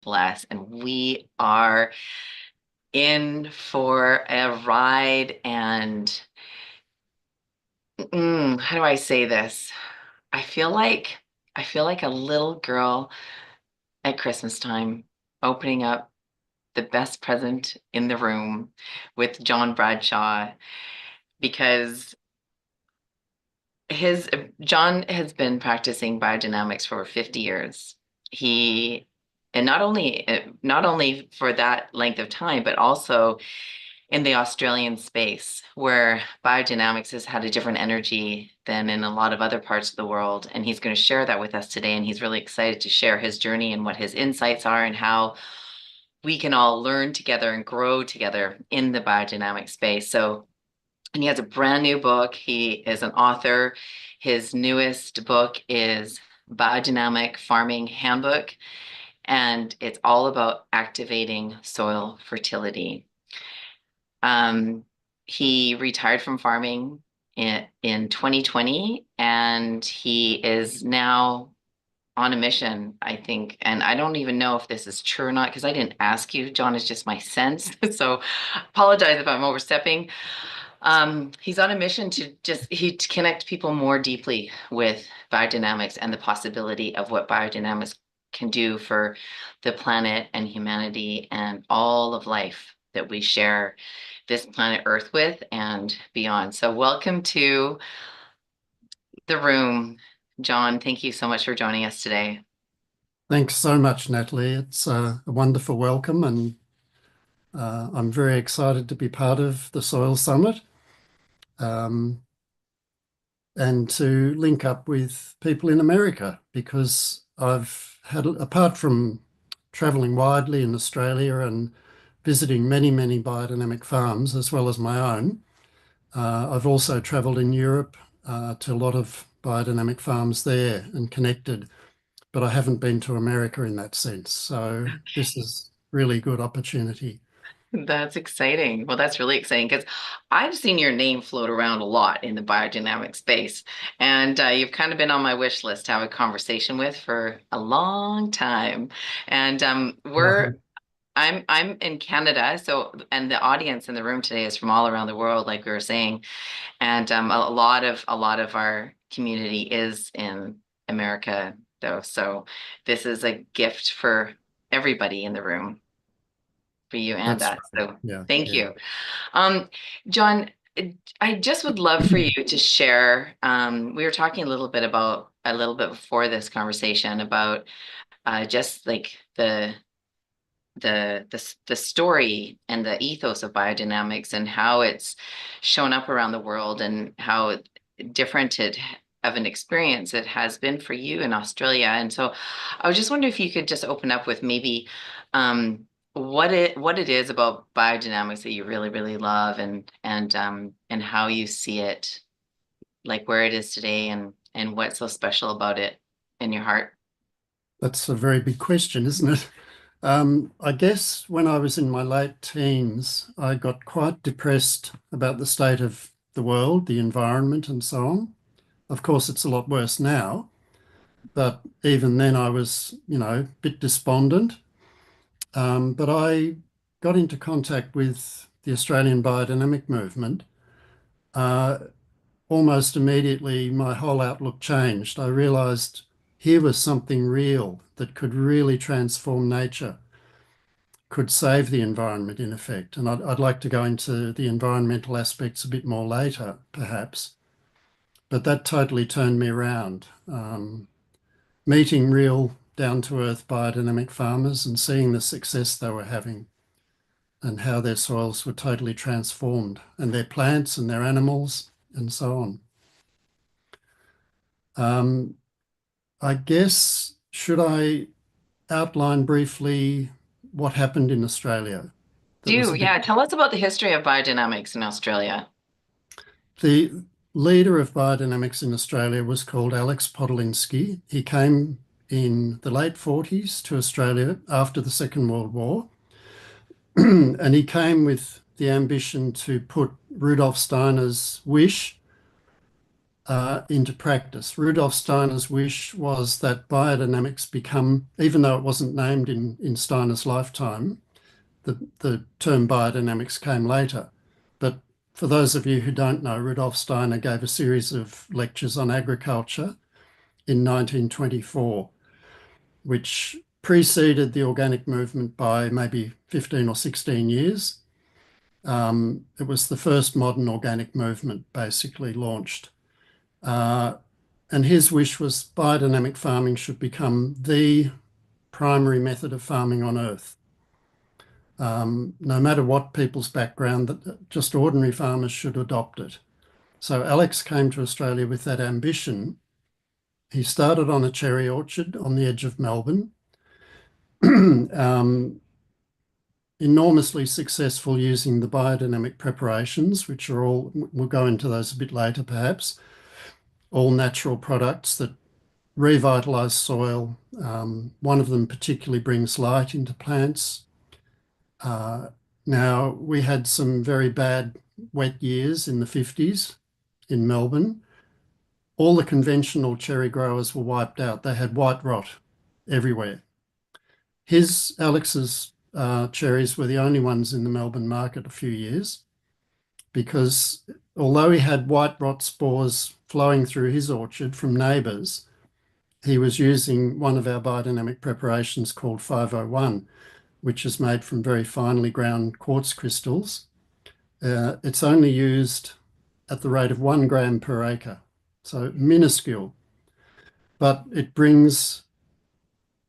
bless. And we are in for a ride. And how do I say this? I feel like I feel like a little girl at Christmas time opening up the best present in the room with John Bradshaw because his John has been practicing biodynamics for 50 years. He and not only for that length of time, but also in the Australian space where biodynamics has had a different energy than in a lot of other parts of the world. And he's going to share that with us today. And he's really excited to share his journey and what his insights are and how we can all learn together and grow together in the biodynamic space. And he has a brand new book. He is an author. His newest book is Biodynamic Farming Handbook, and it's all about activating soil fertility. Um, he retired from farming in 2020, and he is now on a mission, I think. And I don't even know if this is true or not because I didn't ask you. John, is just my sense. So apologize if I'm overstepping. He's on a mission to connect people more deeply with biodynamics and the possibility of what biodynamics can do for the planet and humanity and all of life that we share this planet Earth with and beyond. So welcome to the room, John. Thank you so much for joining us today. Thanks so much, Natalie. It's a wonderful welcome, and I'm very excited to be part of the Soil Summit um, and to link up with people in America because I've had, apart from traveling widely in Australia and visiting many, many biodynamic farms as well as my own, I've also travelled in Europe to a lot of biodynamic farms there and connected, but I haven't been to America in that sense. So this is really good opportunity. That's exciting. Well, that's really exciting because I've seen your name float around a lot in the biodynamic space, and you've kind of been on my wish list to have a conversation with for a long time. And Right. I'm in Canada, so and the audience in the room today is from all around the world, like we were saying, and a lot of our community is in America, though. So this is a gift for everybody in the room, for you and That's us. right. So Yeah, thank yeah. you. Um, John, I just would love for you to share. We were talking a little bit before this conversation about just like the story and the ethos of biodynamics and how it's shown up around the world and how different it of an experience it has been for you in Australia. And so I was just wondering if you could just open up with maybe what it is about biodynamics that you really, really love and how you see it, like where it is today and what's so special about it in your heart. That's a very big question, isn't it? I guess when I was in my late teens, I got quite depressed about the state of the world, the environment, and so on. Of course, it's a lot worse now, but even then I was, a bit despondent. But I got into contact with the Australian biodynamic movement. Uh, Almost immediately, my whole outlook changed. I realized here was something real that could really transform nature, could save the environment in effect. And I'd like to go into the environmental aspects a bit more later, perhaps. But that totally turned me around. Meeting real down to earth biodynamic farmers and seeing the success they were having and how their soils were totally transformed and their plants and their animals and so on. Um, I guess, should I outline briefly what happened in Australia? That was Do, a bit. yeah, tell us about the history of biodynamics in Australia. The leader of biodynamics in Australia was called Alex Podolinsky. He came in the late 40s to Australia after the Second World War, and he came with the ambition to put Rudolf Steiner's wish into practice. Rudolf Steiner's wish was that biodynamics become, even though it wasn't named in Steiner's lifetime, the term biodynamics came later. But for those of you who don't know, Rudolf Steiner gave a series of lectures on agriculture in 1924, which preceded the organic movement by maybe 15 or 16 years. It was the first modern organic movement basically launched. And his wish was biodynamic farming should become the primary method of farming on Earth. No matter what people's background, that just ordinary farmers should adopt it. So Alex came to Australia with that ambition. He started on a cherry orchard on the edge of Melbourne, enormously successful using the biodynamic preparations, which are all, we'll go into those a bit later perhaps, all natural products that revitalise soil. One of them particularly brings light into plants. Now, we had some very bad wet years in the 50s in Melbourne. All the conventional cherry growers were wiped out. They had white rot everywhere. Alex's cherries were the only ones in the Melbourne market a few years because although he had white rot spores flowing through his orchard from neighbours, he was using one of our biodynamic preparations called 501, which is made from very finely ground quartz crystals. It's only used at the rate of 1 gram per acre, so minuscule, but it brings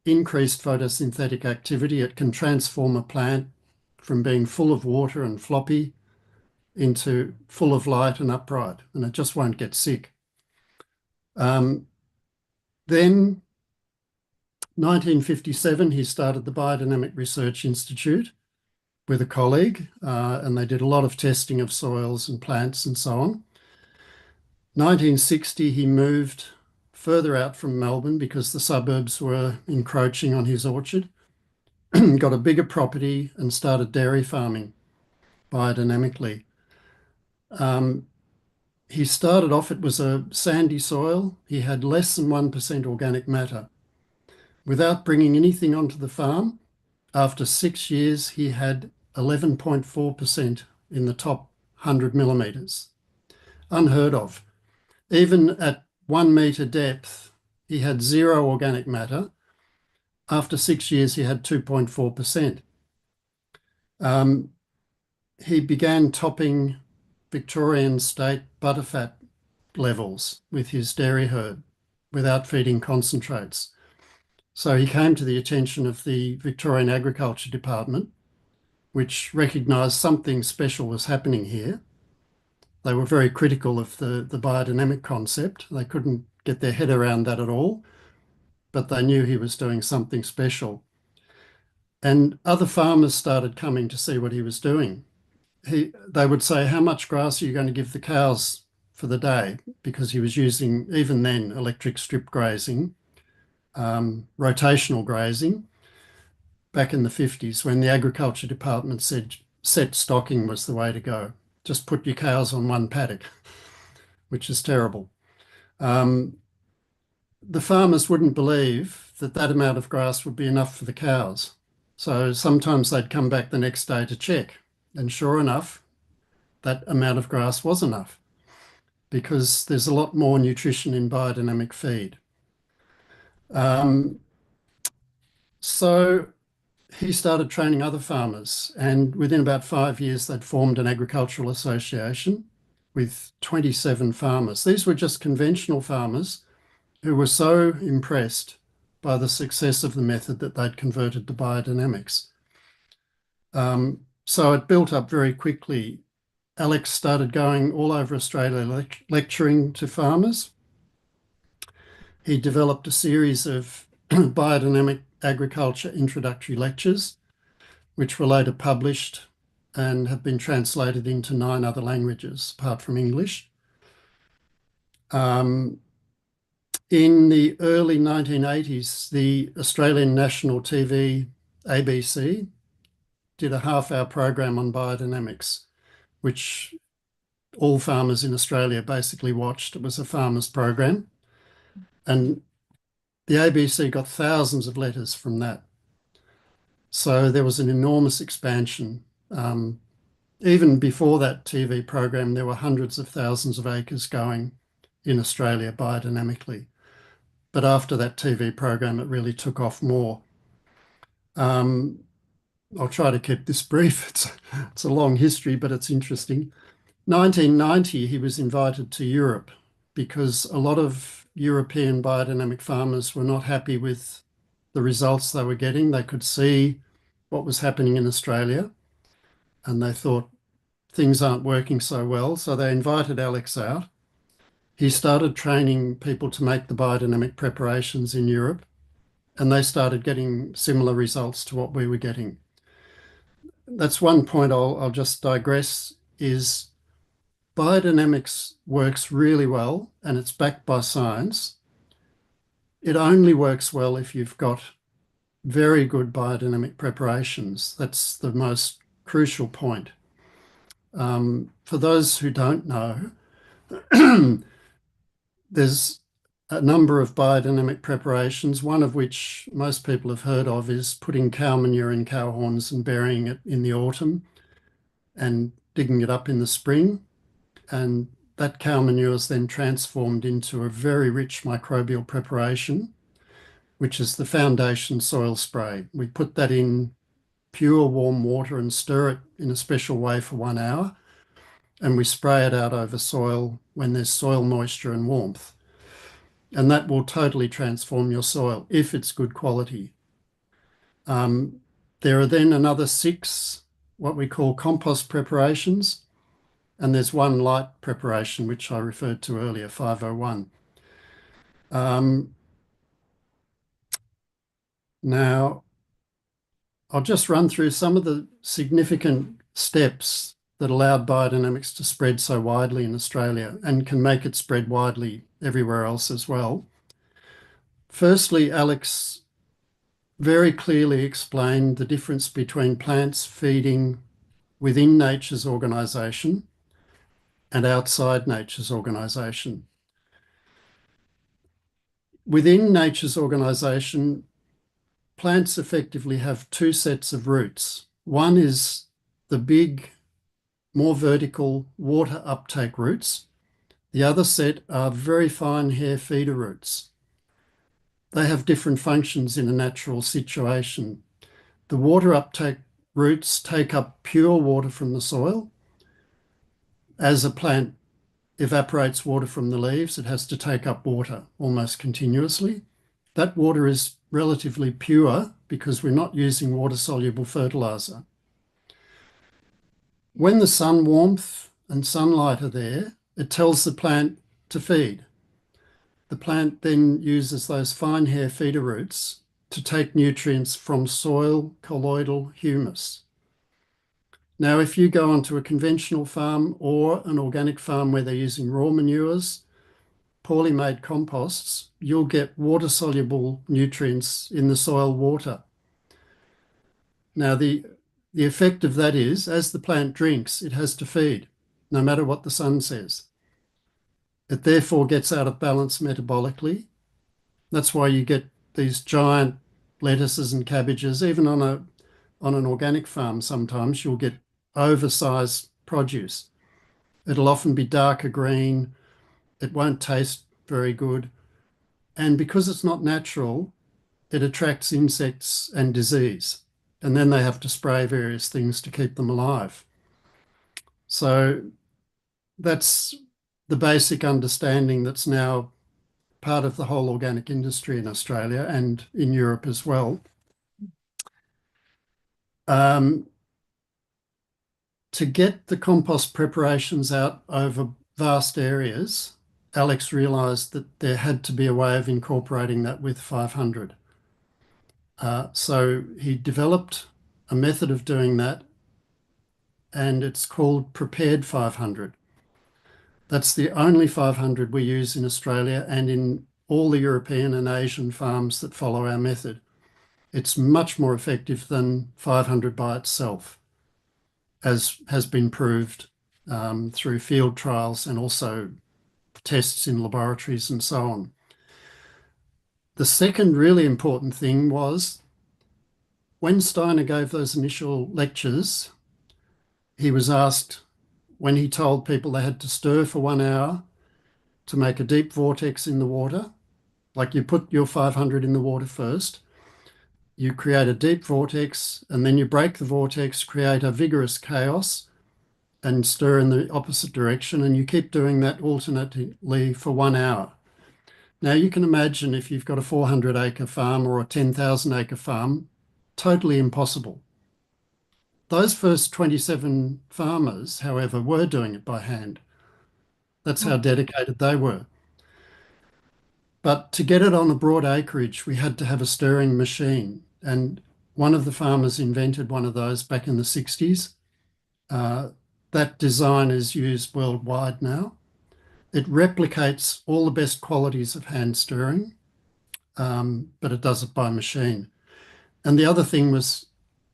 increased photosynthetic activity. It can transform a plant from being full of water and floppy into full of light and upright, and it just won't get sick. Then 1957, he started the Biodynamic Research Institute with a colleague, and they did a lot of testing of soils and plants and so on. 1960, he moved further out from Melbourne because the suburbs were encroaching on his orchard, got a bigger property and started dairy farming biodynamically. He started off, it was a sandy soil. He had less than 1% organic matter. Without bringing anything onto the farm, after 6 years, he had 11.4% in the top 100 millimetres. Unheard of. Even at 1 metre depth, he had zero organic matter. After 6 years, he had 2.4%. He began topping Victorian state butterfat levels with his dairy herd without feeding concentrates. So he came to the attention of the Victorian Agriculture Department, which recognised something special was happening here. They were very critical of the biodynamic concept. They couldn't get their head around that at all, but they knew he was doing something special. And other farmers started coming to see what he was doing. They would say, how much grass are you going to give the cows for the day? Because he was using, even then, electric strip grazing, rotational grazing, back in the 50s when the Agriculture Department said set stocking was the way to go. Just put your cows on one paddock, which is terrible. The farmers wouldn't believe that that amount of grass would be enough for the cows. So sometimes they'd come back the next day to check. And sure enough, that amount of grass was enough because there's a lot more nutrition in biodynamic feed. So he started training other farmers, and within about 5 years, they'd formed an agricultural association with 27 farmers. These were just conventional farmers who were so impressed by the success of the method that they'd converted to biodynamics. So it built up very quickly. Alex started going all over Australia lecturing to farmers. He developed a series of biodynamic agriculture introductory lectures, which were later published and have been translated into 9 other languages apart from English. In the early 1980s, the Australian National TV, ABC, did a half-hour program on biodynamics, which all farmers in Australia basically watched. It was a farmers program. And the ABC got thousands of letters from that. So there was an enormous expansion. Even before that TV program, there were hundreds of thousands of acres going in Australia biodynamically. But after that TV program, it really took off more. I'll try to keep this brief. It's a long history, but it's interesting. 1990, he was invited to Europe because a lot of European biodynamic farmers were not happy with the results they were getting. They could see what was happening in Australia and they thought things aren't working so well. So they invited Alex out. He started training people to make the biodynamic preparations in Europe, and they started getting similar results to what we were getting. That's one point I'll just digress is biodynamics works really well and it's backed by science. It only works well if you've got very good biodynamic preparations. That's the most crucial point. For those who don't know, there's a number of biodynamic preparations, one of which most people have heard of is putting cow manure in cow horns and burying it in the autumn and digging it up in the spring. And that cow manure is then transformed into a very rich microbial preparation, which is the foundation soil spray. We put that in pure warm water and stir it in a special way for 1 hour. And we spray it out over soil when there's soil moisture and warmth. And that will totally transform your soil if it's good quality. There are then another 6 what we call compost preparations, and there's one light preparation, which I referred to earlier, 501. Now, I'll just run through some of the significant steps that allowed biodynamics to spread so widely in Australia and can make it spread widely everywhere else as well. Firstly, Alex very clearly explained the difference between plants feeding within nature's organisation and outside nature's organisation. Within nature's organisation, plants effectively have 2 sets of roots. One is the big, more vertical water uptake roots. The other set are very fine hair feeder roots. They have different functions in a natural situation. The water uptake roots take up pure water from the soil. As a plant evaporates water from the leaves, it has to take up water almost continuously. That water is relatively pure because we're not using water-soluble fertiliser. When the sun warmth and sunlight are there, it tells the plant to feed. The plant then uses those fine hair feeder roots to take nutrients from soil colloidal humus. Now, if you go onto a conventional farm or an organic farm where they're using raw manures, poorly made composts, you'll get water-soluble nutrients in the soil water. Now, the effect of that is, as the plant drinks, it has to feed, no matter what the sun says. It therefore gets out of balance metabolically. That's why you get these giant lettuces and cabbages. Even on an organic farm, sometimes you'll get oversized produce. It'll often be darker green. It won't taste very good. And because it's not natural, it attracts insects and disease. And then they have to spray various things to keep them alive. So that's the basic understanding that's now part of the whole organic industry in Australia and in Europe as well. To get the compost preparations out over vast areas, Alex realised that there had to be a way of incorporating that with 500. So he developed a method of doing that, and it's called Prepared 500. That's the only 500 we use in Australia and in all the European and Asian farms that follow our method. It's much more effective than 500 by itself, as has been proved through field trials and also tests in laboratories and so on. The second really important thing was when Steiner gave those initial lectures, he was asked when he told people they had to stir for 1 hour to make a deep vortex in the water, like you put your 500 in the water first, you create a deep vortex, and then you break the vortex, create a vigorous chaos, and stir in the opposite direction, and you keep doing that alternately for 1 hour. Now you can imagine if you've got a 400-acre farm or a 10,000-acre farm, totally impossible. Those first 27 farmers, however, were doing it by hand. That's how dedicated they were. But to get it on a broad acreage, we had to have a stirring machine. And one of the farmers invented one of those back in the 60s. That design is used worldwide now. It replicates all the best qualities of hand stirring, but it does it by machine. And the other thing was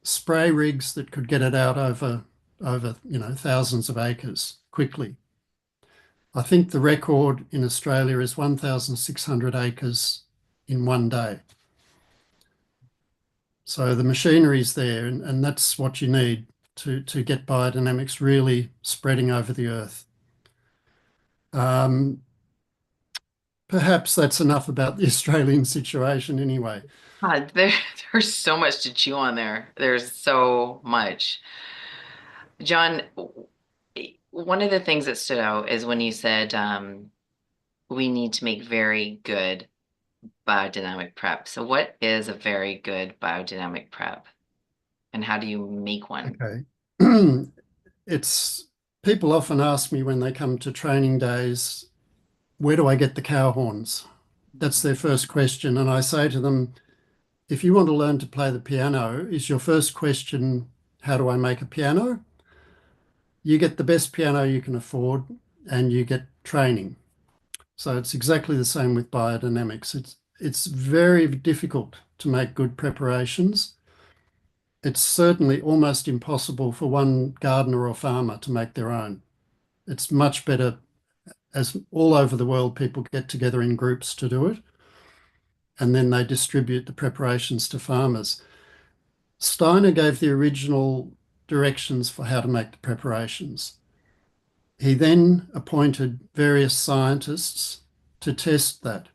spray rigs that could get it out over thousands of acres quickly. I think the record in Australia is 1,600 acres in one day. So the machinery's there, and that's what you need to get biodynamics really spreading over the earth. Perhaps that's enough about the Australian situation anyway. There's so much to chew on there. There's so much. John, one of the things that stood out is when you said we need to make very good biodynamic prep. So what is a very good biodynamic prep? And how do you make one? Okay. It's people often ask me when they come to training days, where do I get the cow horns? That's their first question. And I say to them, if you want to learn to play the piano, is your first question, how do I make a piano? You get the best piano you can afford and you get training. So it's exactly the same with biodynamics. It's very difficult to make good preparations. It's certainly almost impossible for one gardener or farmer to make their own. It's much better as all over the world people get together in groups to do it, and then they distribute the preparations to farmers. Steiner gave the original directions for how to make the preparations. He then appointed various scientists to test that.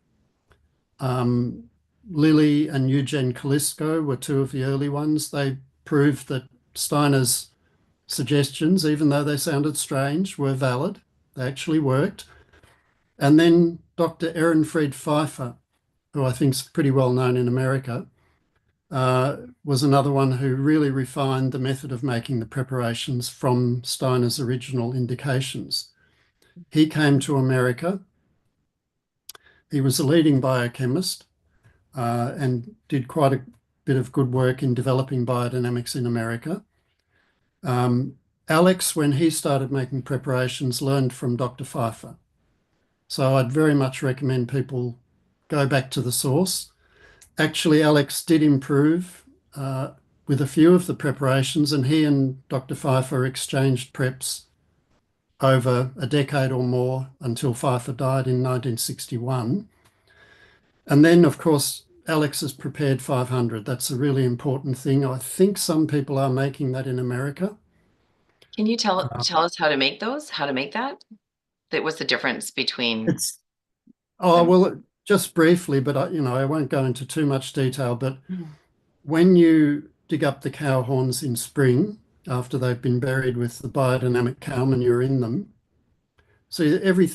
Lilly and Eugene Kalisko were two of the early ones. They proved that Steiner's suggestions, even though they sounded strange, were valid. They actually worked. And then Dr. Ehrenfried Pfeiffer, who I think is pretty well known in America, was another one who really refined the method of making the preparations from Steiner's original indications. He came to America. He was a leading biochemist and did quite a bit of good work in developing biodynamics in America. Alex, when he started making preparations, learned from Dr. Pfeiffer. So I'd very much recommend people go back to the source. Actually, Alex did improve with a few of the preparations, and he and Dr. Pfeiffer exchanged preps over a decade or more until Pfeiffer died in 1961. And then, of course, Alex has prepared 500. That's a really important thing. I think some people are making that in America. Can you tell us how to make those? How to make that? What's the difference between It's Oh, them? well, just briefly, but I won't go into too much detail. But when you dig up the cow horns in spring, after they've been buried with the biodynamic cow manure in them, so every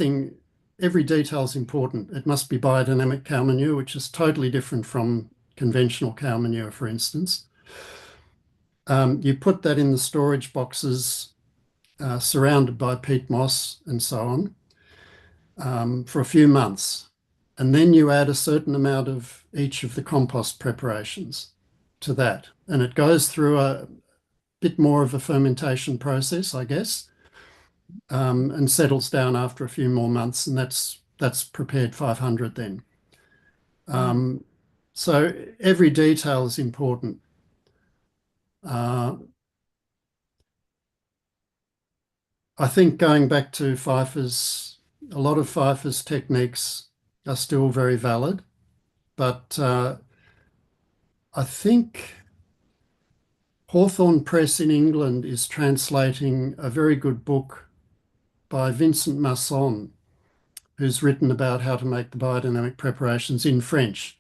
detail is important. It must be biodynamic cow manure, which is totally different from conventional cow manure, for instance. You put that in the storage boxes, surrounded by peat moss and so on, for a few months. And then you add a certain amount of each of the compost preparations to that. And it goes through a bit more of a fermentation process, I guess, and settles down after a few more months. And that's prepared 500 then. So every detail is important. I think going back to Pfeiffer's, a lot of Pfeiffer's techniques are still very valid, but I think Hawthorne Press in England is translating a very good book by Vincent Masson, who's written about how to make the biodynamic preparations in French.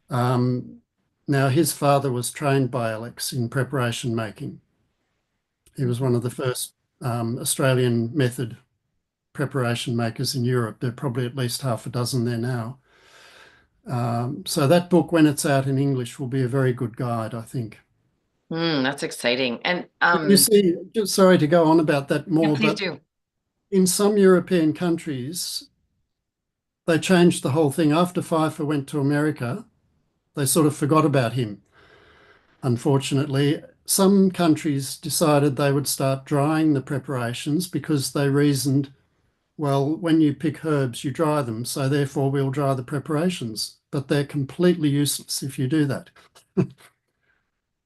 Um, Now, his father was trained by Alex in preparation making. He was one of the first Australian method preparation makers in Europe. There are probably at least half a dozen there now. So that book, when it's out in English, will be a very good guide, I think. That's exciting. And You see, just sorry to go on about that yeah, more, please but do. in some European countries, they changed the whole thing. After Pfeiffer went to America, they sort of forgot about him, unfortunately. Some countries decided they would start drying the preparations because they reasoned, well, when you pick herbs, you dry them, so therefore we'll dry the preparations. But they're completely useless if you do that.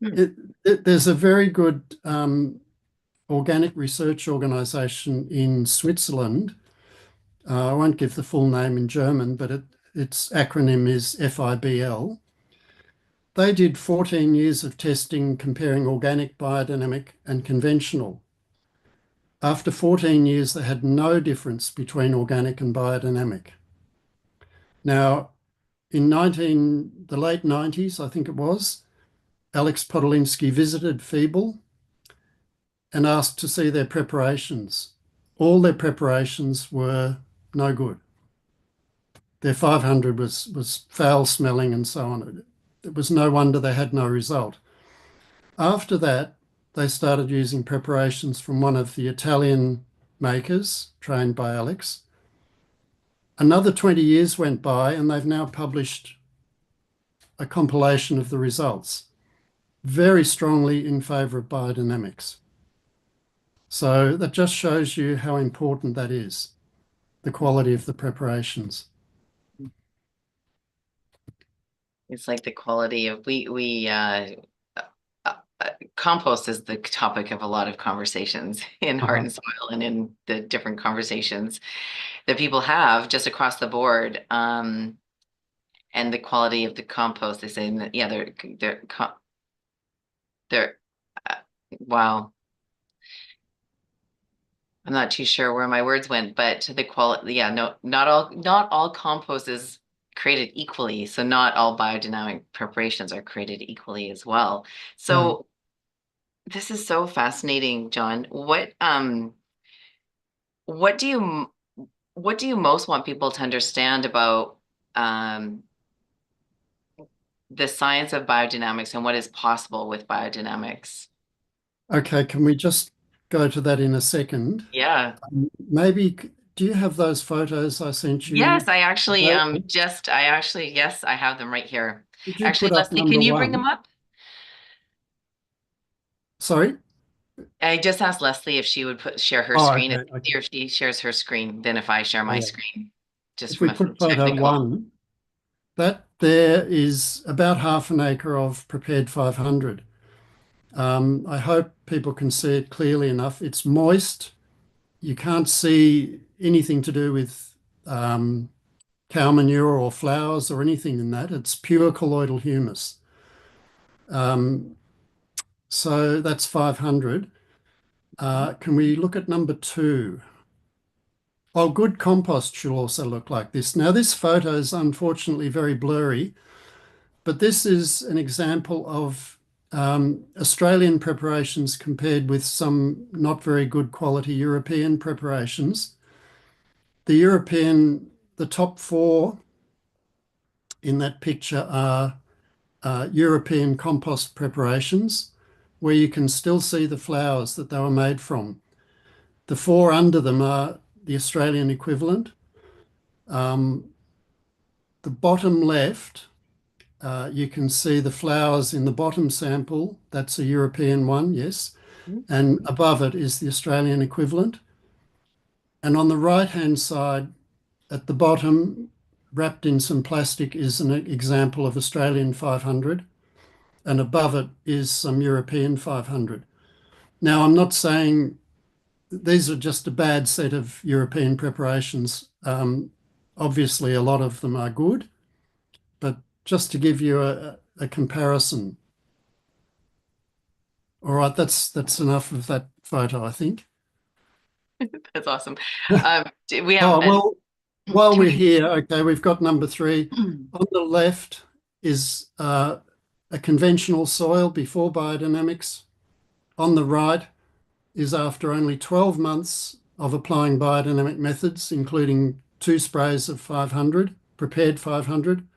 Hmm. There's a very good organic research organization in Switzerland. I won't give the full name in German, but its acronym is FIBL. They did 14 years of testing comparing organic, biodynamic, and conventional. After 14 years, they had no difference between organic and biodynamic. Now, in the late 90s, I think it was, Alex Podolinsky visited Feeble and asked to see their preparations. All their preparations were no good. Their 500 was foul smelling and so on. It was no wonder they had no result. After that, they started using preparations from one of the Italian makers trained by Alex. Another 20 years went by and they've now published a compilation of the results, very strongly in favour of biodynamics. So that just shows you how important that is, the quality of the preparations. It's like the quality of compost is the topic of a lot of conversations in Heart Uh-huh. and Soil and in the different conversations that people have just across the board. And the quality of the compost, they say that, yeah, they're uh, wow. I'm not too sure where my words went, but the quality, yeah, no, not all compost is created equally. So not all biodynamic preparations are created equally as well. Yeah. So this is so fascinating, John. What do you what do you most want people to understand about um the science of biodynamics and what is possible with biodynamics? Okay, can we just go to that in a second? Yeah. Maybe, do you have those photos I sent Yes, you? I actually Right. yes, I have them right here. Could you Actually, put up Leslie, number can you bring them one? up? Sorry? I just asked Leslie if she would share her Oh, screen. okay, It's okay. easier if she shares her screen than if I share Oh, my yeah. screen, just If from we a put photo technical. one, that there is about half an acre of prepared 500. I hope people can see it clearly enough. It's moist. You can't see anything to do with cow manure or flowers or anything in that. It's pure colloidal humus. Um, so that's 500. Can we look at number two? Oh, good compost should also look like this. Now, this photo is unfortunately very blurry, but this is an example of Australian preparations compared with some not very good quality European preparations. The top four in that picture are European compost preparations, where you can still see the flowers that they were made from. The four under them are the Australian equivalent. Um, the bottom left, you can see the flowers in the bottom sample. That's a European one, yes. And above it is the Australian equivalent. And on the right-hand side, at the bottom, wrapped in some plastic, is an example of Australian 500. And above it is some European 500. Now, I'm not saying these are just a bad set of European preparations. Obviously, a lot of them are good, but just to give you a comparison. All right, that's enough of that photo, I think. That's awesome. We have Oh, and well, while can we're here, okay, we've got number three. we On the left is a conventional soil before biodynamics. On the right is after only 12 months of applying biodynamic methods, including 2 sprays of 500, prepared 500,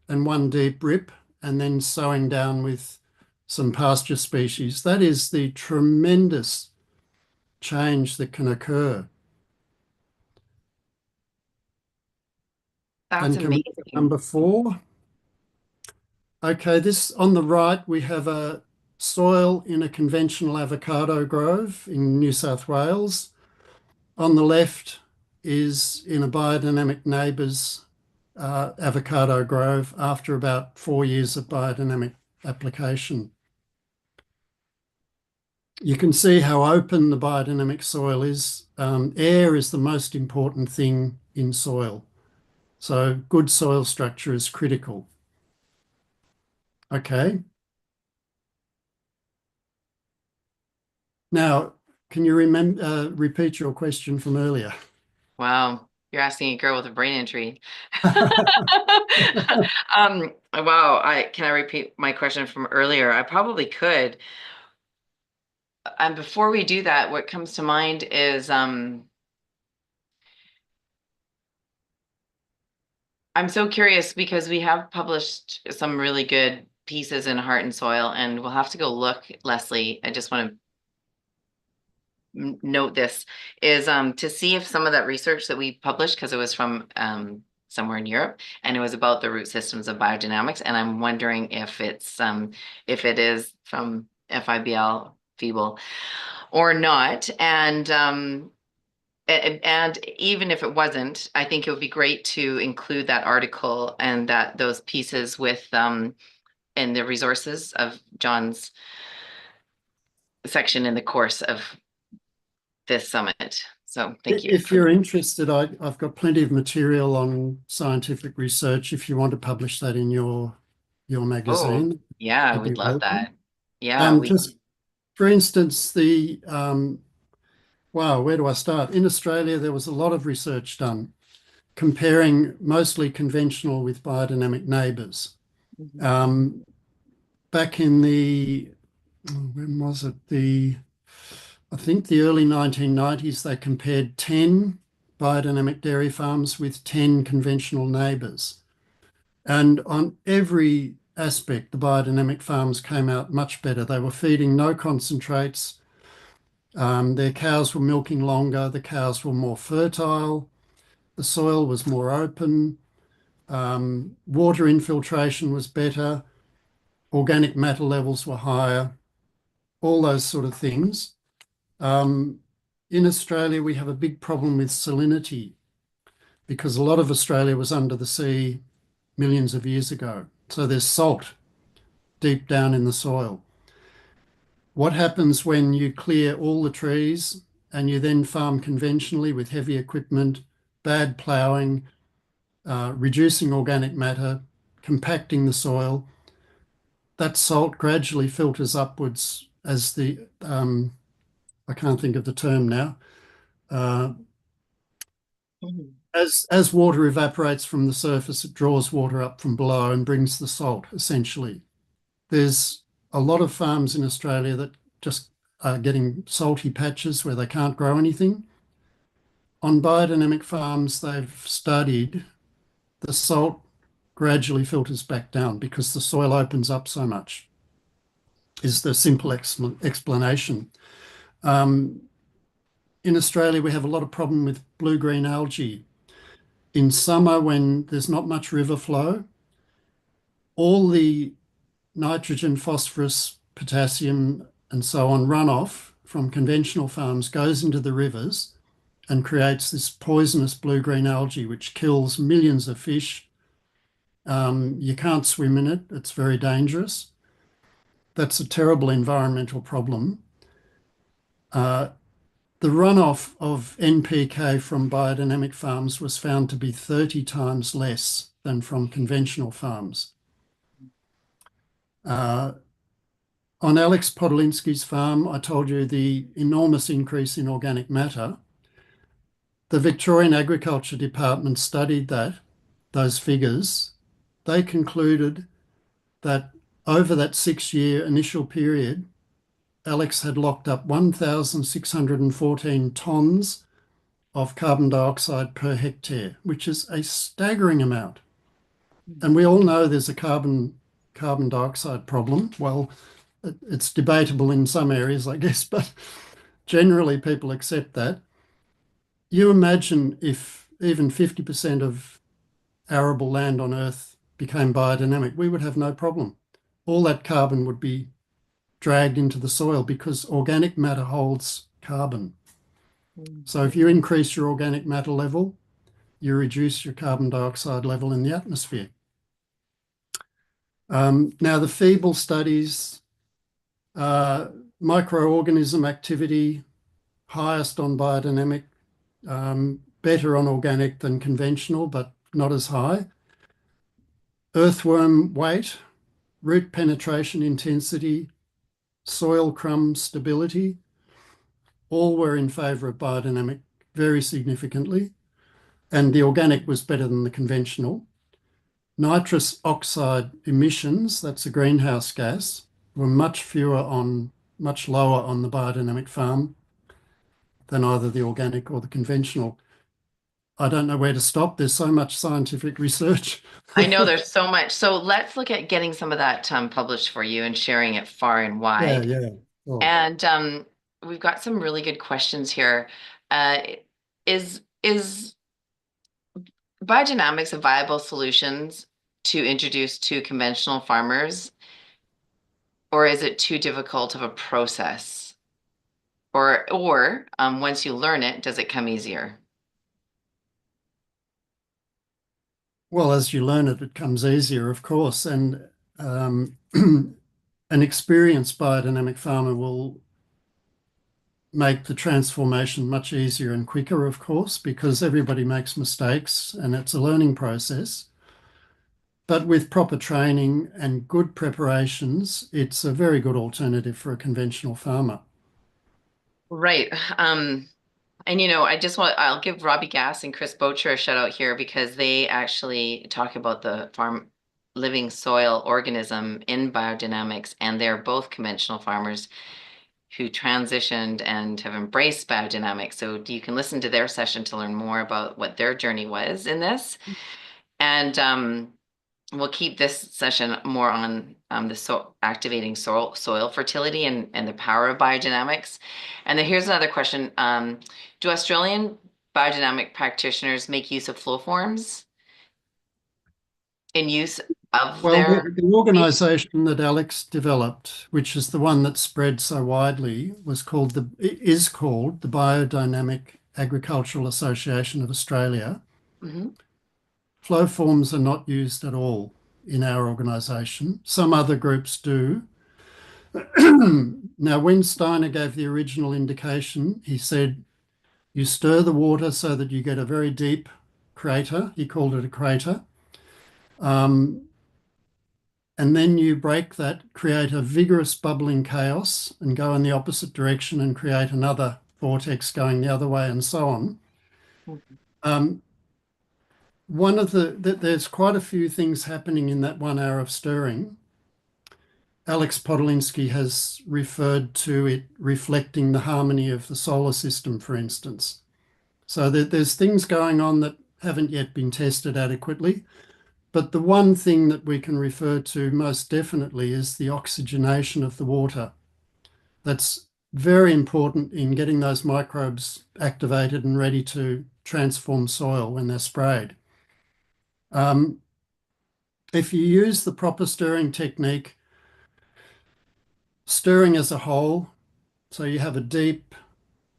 and 1 deep rip, and then sowing down with some pasture species. That is the tremendous change that can occur. That's And can we look at amazing. number four? Okay, this on the right, we have a soil in a conventional avocado grove in New South Wales. On the left is in a biodynamic neighbour's avocado grove after about 4 years of biodynamic application. You can see how open the biodynamic soil is. Air is the most important thing in soil. So good soil structure is critical. Okay. Now, can you repeat your question from earlier? Wow, you're asking a girl with a brain injury. Wow, I can I repeat my question from earlier? I probably could. And before we do that, what comes to mind is I'm so curious because we have published some really good pieces in Heart and Soil, and we'll have to go look, Leslie. I just want to note this is to see if some of that research that we published, because it was from somewhere in Europe, and it was about the root systems of biodynamics, and I'm wondering if it is from FIBL feeble or not, and even if it wasn't, I think it would be great to include that article and that those pieces with and the resources of John's section in the course of this summit. So thank you If for you're interested, I've got plenty of material on scientific research. If you want to publish that in your oh magazine, yeah, I you'd be would love welcome. that. Yeah, we Just for instance, wow, where do I start? In Australia, there was a lot of research done comparing mostly conventional with biodynamic neighbours. mhm. Um, Back in when was it? I think the early 1990s, they compared 10 biodynamic dairy farms with 10 conventional neighbours. And on every aspect, the biodynamic farms came out much better. They were feeding no concentrates. Their cows were milking longer. The cows were more fertile. The soil was more open. Water infiltration was better. Organic matter levels were higher. All those sort of things. Um, in Australia, we have a big problem with salinity because a lot of Australia was under the sea millions of years ago. So there's salt deep down in the soil. What happens when you clear all the trees and you then farm conventionally with heavy equipment, bad ploughing, reducing organic matter, compacting the soil? That salt gradually filters upwards as I can't think of the term now, uh, Mhm. as water evaporates from the surface, it draws water up from below and brings the salt, essentially. There's a lot of farms in Australia that just are getting salty patches where they can't grow anything. On biodynamic farms, they've studied the salt gradually filters back down because the soil opens up so much, is the simple explanation. Um, in Australia, we have a lot of problem with blue-green algae. In summer, when there's not much river flow, all the nitrogen, phosphorus, potassium, and so on runoff from conventional farms goes into the rivers and creates this poisonous blue-green algae, which kills millions of fish. You can't swim in it. It's very dangerous. That's a terrible environmental problem. Uh, The runoff of NPK from biodynamic farms was found to be 30 times less than from conventional farms. Uh, on Alex Podolinsky's farm, I told you the enormous increase in organic matter. The Victorian Agriculture Department studied those figures. They concluded that over that 6-year initial period, Alex had locked up 1,614 tonnes of carbon dioxide per hectare, which is a staggering amount. And we all know there's a carbon dioxide problem. Well, it's debatable in some areas, I guess, but generally people accept that. You imagine if even 50% of arable land on Earth became biodynamic, we would have no problem. All that carbon would be dragged into the soil because organic matter holds carbon. So if you increase your organic matter level, you reduce your carbon dioxide level in the atmosphere. Now, the feeble studies, microorganism activity, highest on biodynamic, better on organic than conventional, but not as high. Earthworm weight, root penetration intensity, soil crumb stability, all were in favour of biodynamic very significantly, and the organic was better than the conventional. Nitrous oxide emissions, that's a greenhouse gas, were much lower on the biodynamic farm than either the organic or the conventional. I don't know where to stop. There's so much scientific research. I know there's so much. So let's look at getting some of that published for you and sharing it far and Yeah, wide. yeah. Oh. And we've got some really good questions here. Is biodynamics a viable solutions to introduce to conventional farmers, or is it too difficult of a process? Or once you learn it, does it come easier? Well, as you learn it, it comes easier, of course. And an experienced biodynamic farmer will make the transformation much easier and quicker, of course, because everybody makes mistakes and it's a learning process. But with proper training and good preparations, it's a very good alternative for a conventional farmer. Right. And I'll give Robbie Gass and Chris Bocher a shout out here because they actually talk about the farm living soil organism in biodynamics, and they're both conventional farmers who transitioned and have embraced biodynamics. So you can listen to their session to learn more about what their journey was in this. And we'll keep this session more on activating soil fertility and the power of biodynamics. And then here's another question. Do Australian biodynamic practitioners make use of flow forms in use of Well, their the organisation that Alex developed, which is the one that spread so widely, is called the Biodynamic Agricultural Association of Australia. Mhm. Flow forms are not used at all in our organisation. Some other groups do. Now, when Steiner gave the original indication, he said, you stir the water so that you get a very deep crater. He called it a crater. And then you break that, create a vigorous bubbling chaos and go in the opposite direction and create another vortex going the other way and so on. Um, there's quite a few things happening in that 1 hour of stirring. Alex Podolinsky has referred to it reflecting the harmony of the solar system, for instance. So there's things going on that haven't yet been tested adequately. But the one thing that we can refer to most definitely is the oxygenation of the water. That's very important in getting those microbes activated and ready to transform soil when they're sprayed. If you use the proper stirring technique, stirring as a whole, so you have a deep,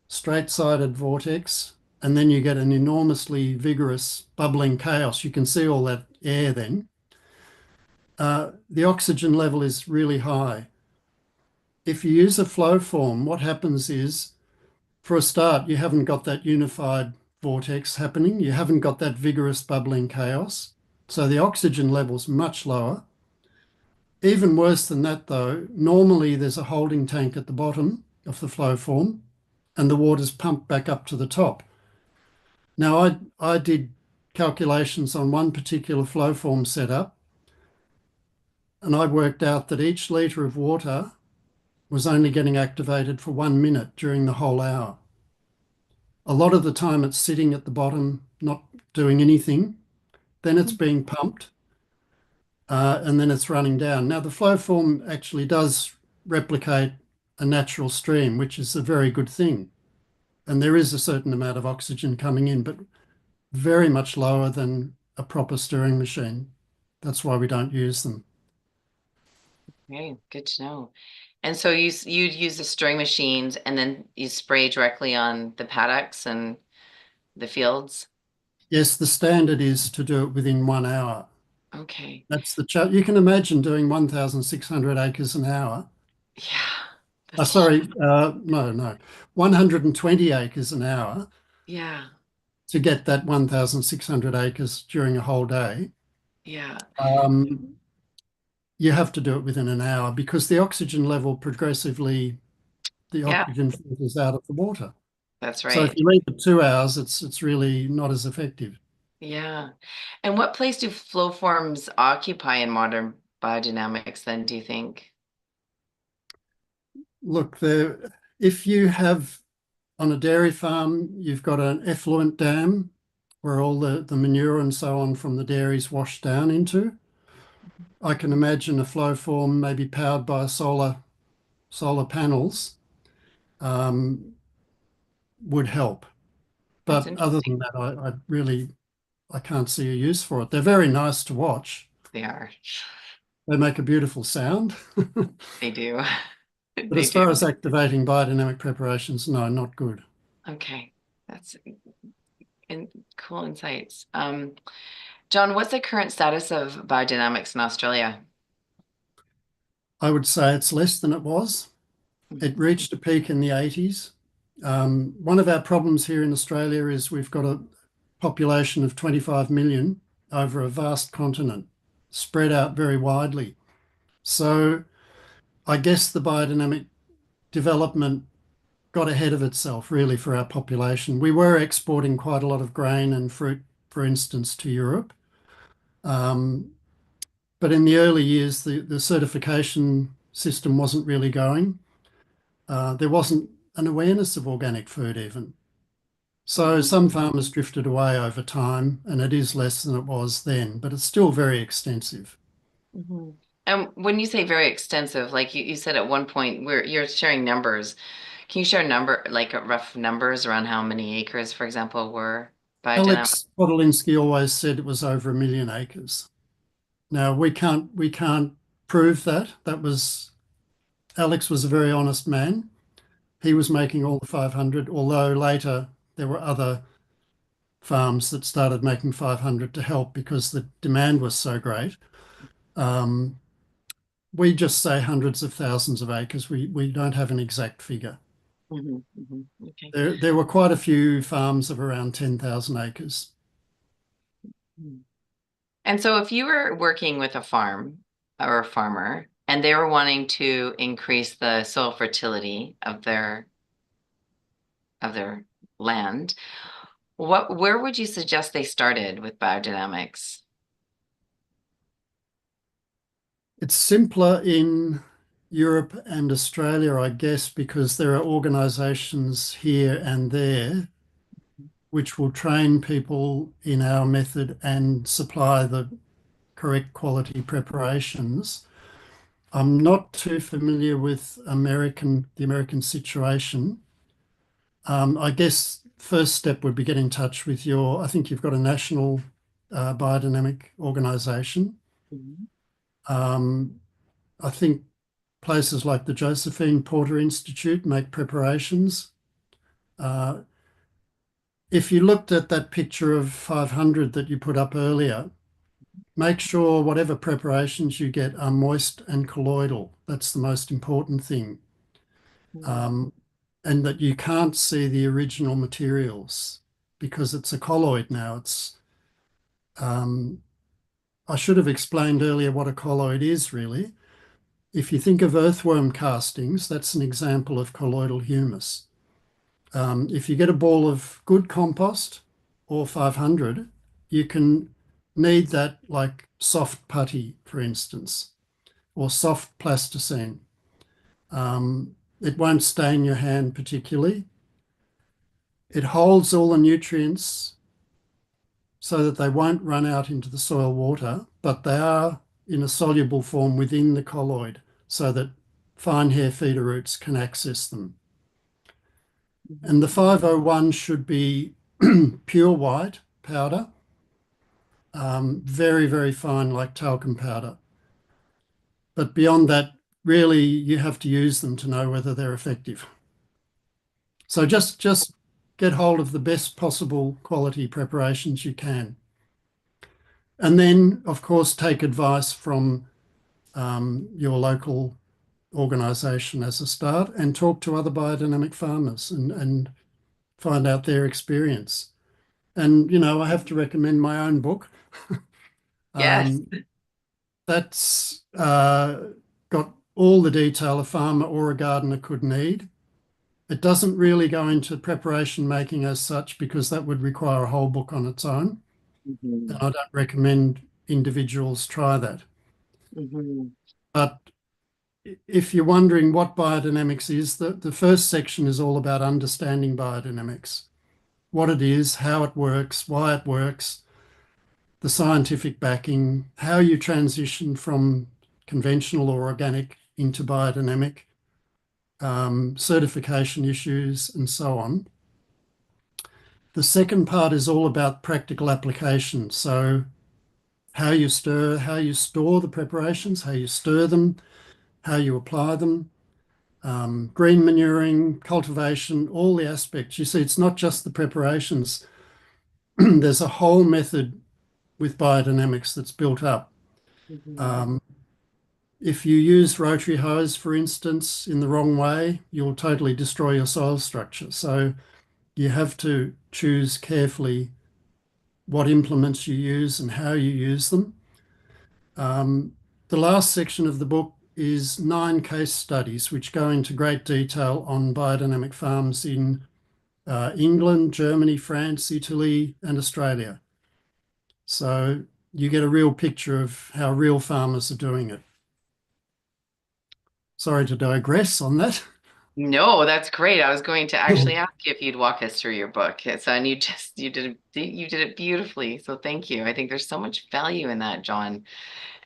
straight-sided vortex, and then you get an enormously vigorous bubbling chaos. You can see all that air then. The oxygen level is really high. If you use a flow form, what happens is For a start, you haven't got that unified vortex happening. You haven't got that vigorous bubbling chaos. So the oxygen level's much lower. Even worse than that, though, normally there's a holding tank at the bottom of the flow form and the water's pumped back up to the top. Now, I did calculations on one particular flow form setup, and I worked out that each litre of water was only getting activated for 1 minute during the whole hour. A lot of the time it's sitting at the bottom, not doing anything. Then it's being pumped, and then it's running down. Now, the flow form actually does replicate a natural stream, which is a very good thing. And there is a certain amount of oxygen coming in, but very much lower than a proper stirring machine. That's why we don't use them. Okay, good to know. And so you'd use the stirring machines and then you spray directly on the paddocks and the fields? Yes, the standard is to do it within 1 hour. Okay. That's the chart. You can imagine doing 1,600 acres an hour. Yeah, Oh, that's sorry, no, 120 acres an hour yeah, to get that 1,600 acres during a whole day. yeah, Um, you have to do it within an hour because the oxygen level progressively, the yeah, oxygen filters out of the water. that's So if right. you leave it 2 hours, it's really not as effective. Yeah. And what place do flow forms occupy in modern biodynamics then, do you think? Look, if you have on a dairy farm, you've got an effluent dam where all the manure and so on from the dairies wash down into. I can imagine a flow form maybe powered by solar panels um, would help. That's But other interesting. than that, I can't see a use for it. They're very nice to watch. They are. They make a beautiful sound. They do. But They as do. far as activating biodynamic preparations, no, not good. Okay. That's cool insights. John, what's the current status of biodynamics in Australia? I would say it's less than it was. It Mhm. reached a peak in the 80s. One of our problems here in Australia is we've got a population of 25 million over a vast continent, spread out very widely. So I guess the biodynamic development got ahead of itself really for our population. We were exporting quite a lot of grain and fruit, for instance, to Europe. Um, but in the early years, the certification system wasn't really going. There wasn't an awareness of organic food even. So Mhm. some farmers drifted away over time, and it is less than it was then, but it's still very extensive. Mhm. And when you say very extensive, like you said at one point where you're sharing numbers, can you share like rough numbers around how many acres, for example, were biodynamic? Alex Podolinsky always said it was over 1 million acres. Now we can't prove that. That was Alex was a very honest man. He was making all the 500, although later there were other farms that started making 500 to help because the demand was so great. Um, we just say hundreds of thousands of acres. We don't have an exact figure. Okay. There were quite a few farms of around 10,000 acres. Mhm. And so if you were working with a farm or a farmer and they were wanting to increase the soil fertility of their land, where would you suggest they started with biodynamics? It's simpler in Europe and Australia, I guess, because there are organisations here and there which will train people in our method and supply the correct quality preparations. I'm not too familiar with the American situation. I guess first step would be get in touch with I think you've got a national biodynamic organisation. Mhm. Um, I think places like the Josephine Porter Institute make preparations. Uh, if you looked at that picture of 500 that you put up earlier, make sure whatever preparations you get are moist and colloidal. That's the most important thing. Mhm. Um, and that you can't see the original materials because it's a colloid now. Um, I should have explained earlier what a colloid is really. If you think of earthworm castings, that's an example of colloidal humus. If you get a ball of good compost or 500, you can knead that like soft putty, for instance, or soft plasticine. It won't stain your hand particularly. It holds all the nutrients so that they won't run out into the soil water, but they are in a soluble form within the colloid so that fine hair feeder roots can access them. And the Mhm. 501 should be pure white powder, very, very fine, like talcum powder. But beyond that, really, you have to use them to know whether they're effective. So just get hold of the best possible quality preparations you can. And then, of course, take advice from your local organisation as a start and talk to other biodynamic farmers and find out their experience. And, you know, I have to recommend my own book. Yes. Um, that's got all the detail a farmer or a gardener could need. It doesn't really go into preparation making as such because that would require a whole book on its own. And Mhm. I don't recommend individuals try that. Mhm. But if you're wondering what biodynamics is, the first section is all about understanding biodynamics, what it is, how it works, why it works, the scientific backing, how you transition from conventional or organic into biodynamic, certification issues, and so on. The second part is all about practical application. So how you stir, how you store the preparations, how you stir them, how you apply them, green manuring, cultivation, all the aspects. You see, it's not just the preparations. There's a whole method with biodynamics that's built up. Mhm. Um, if you use rotary hose, for instance, in the wrong way, you'll totally destroy your soil structure. So you have to choose carefully what implements you use and how you use them. Um, the last section of the book is 9 case studies, which go into great detail on biodynamic farms in England, Germany, France, Italy, and Australia. So you get a real picture of how real farmers are doing it. Sorry to digress on that. No, that's great. I was going to actually ask you if you'd walk us through your book. And you did it beautifully. So thank you. I think there's so much value in that, John.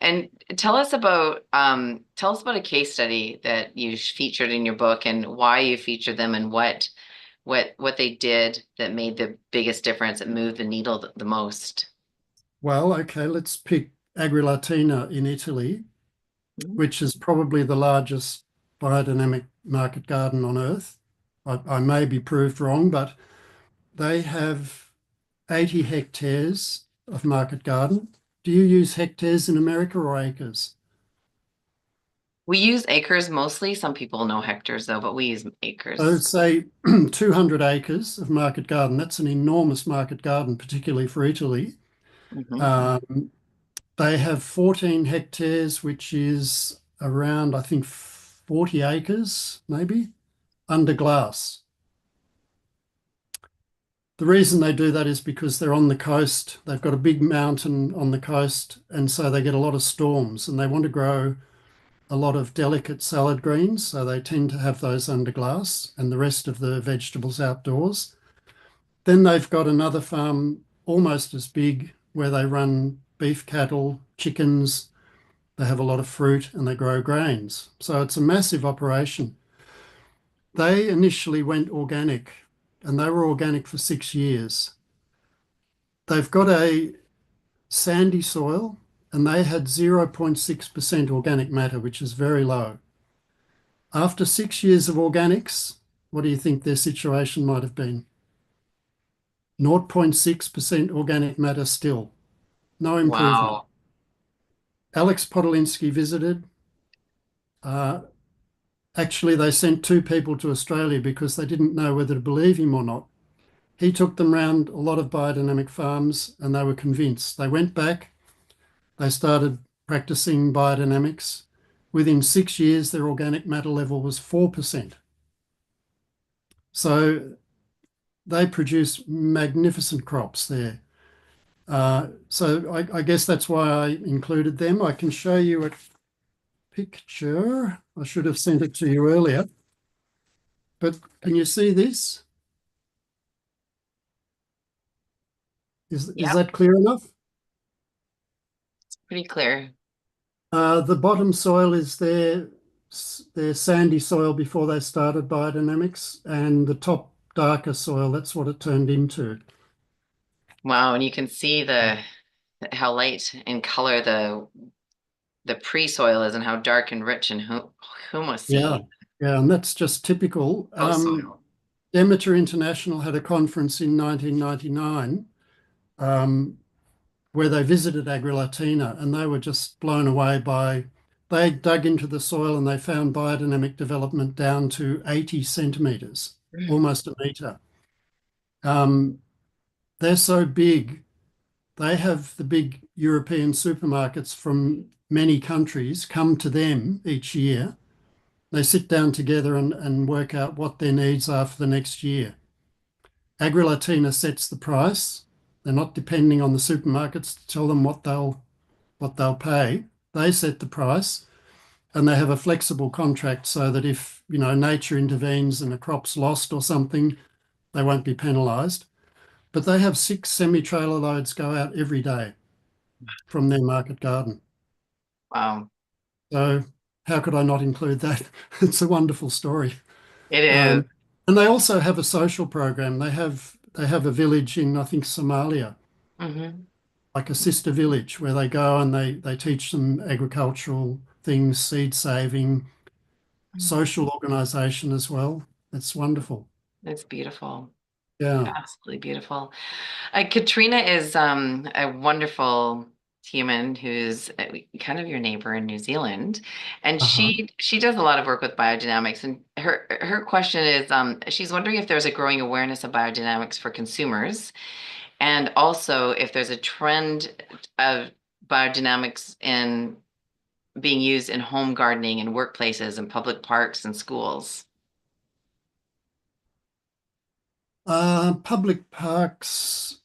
And tell us about a case study that you featured in your book and why you featured them and what they did that made the biggest difference, that moved the needle the most. Well, okay, let's pick Agrilatina in Italy, Mhm. which is probably the largest biodynamic market garden on earth. I may be proved wrong, but they have 80 hectares of market garden. Do you use hectares in America or acres? We use acres mostly. Some people know hectares though, but we use I acres. would say 200 acres of market garden. That's an enormous market garden, particularly for Italy. Hmm. Um, they have 14 hectares, which is around, I think, 40 acres, maybe, under glass. The reason they do that is because they're on the coast. They've got a big mountain on the coast, and so they get a lot of storms, and they want to grow a lot of delicate salad greens, so they tend to have those under glass and the rest of the vegetables outdoors. Then they've got another farm almost as big where they run beef cattle, chickens, they have a lot of fruit and they grow grains. So it's a massive operation. They initially went organic and they were organic for 6 years. They've got a sandy soil and they had 0.6% organic matter, which is very low. After 6 years of organics, what do you think their situation might have been? 0.6% organic matter still, no improvement. Wow. Alex Podolinsky visited. Uh, Actually, they sent two people to Australia because they didn't know whether to believe him or not. He took them round a lot of biodynamic farms and they were convinced. They went back, they started practicing biodynamics. Within 6 years, their organic matter level was 4%. So they produce magnificent crops there. So I guess that's why I included them. I can show you a picture. I should have sent it to you earlier, but can you see this? Is Yep, that clear enough? pretty clear. The bottom soil is their sandy soil before they started biodynamics, and the top darker soil, that's what it turned into. Wow, and you can see the how light in color the pre-soil is and how dark and rich and Yeah, humusy yeah, and that's just typical. post-soil. Demeter International had a conference in 1999 um, where they visited Agri-Latina, and they were just blown away by. They dug into the soil and they found biodynamic development down to 80 centimeters, Mm. almost a meter. Um, they're so big. They have the big European supermarkets from many countries come to them each year. They sit down together and work out what their needs are for the next year. Agri-Latina sets the price. They're not depending on the supermarkets to tell them what they'll pay. They set the price and they have a flexible contract so that if, nature intervenes and a crop's lost or something, they won't be penalised. But they have 6 semi-trailer loads go out every day from their market garden. Wow, So how could I not include that? It's a wonderful story. it is. Um, and they also have a social program. They have a village in, I think, Somalia, Hmm. like a sister village where they go and they teach them agricultural things, seed saving, social organisation as well. It's wonderful. It's beautiful. Yeah. Absolutely beautiful. Katrina is a wonderful human who's kind of your neighbor in New Zealand, and Uh-huh. she does a lot of work with biodynamics. And her question is, she's wondering if there's a growing awareness of biodynamics for consumers, and also if there's a trend of biodynamics in being used in home gardening and workplaces and public parks and schools. Public parks,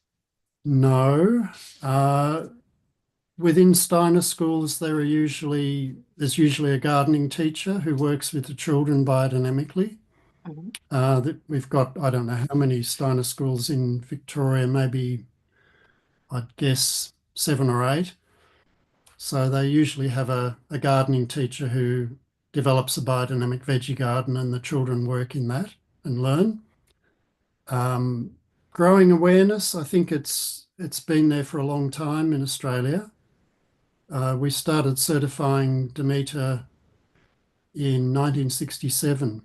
no. Uh, Within Steiner schools, there's usually a gardening teacher who works with the children biodynamically. Mhm. We've got, I don't know how many Steiner schools in Victoria, maybe I'd guess 7 or 8. So they usually have a gardening teacher who develops a biodynamic veggie garden and the children work in that and learn. Um, Growing awareness, I think it's been there for a long time in Australia. We started certifying Demeter in 1967.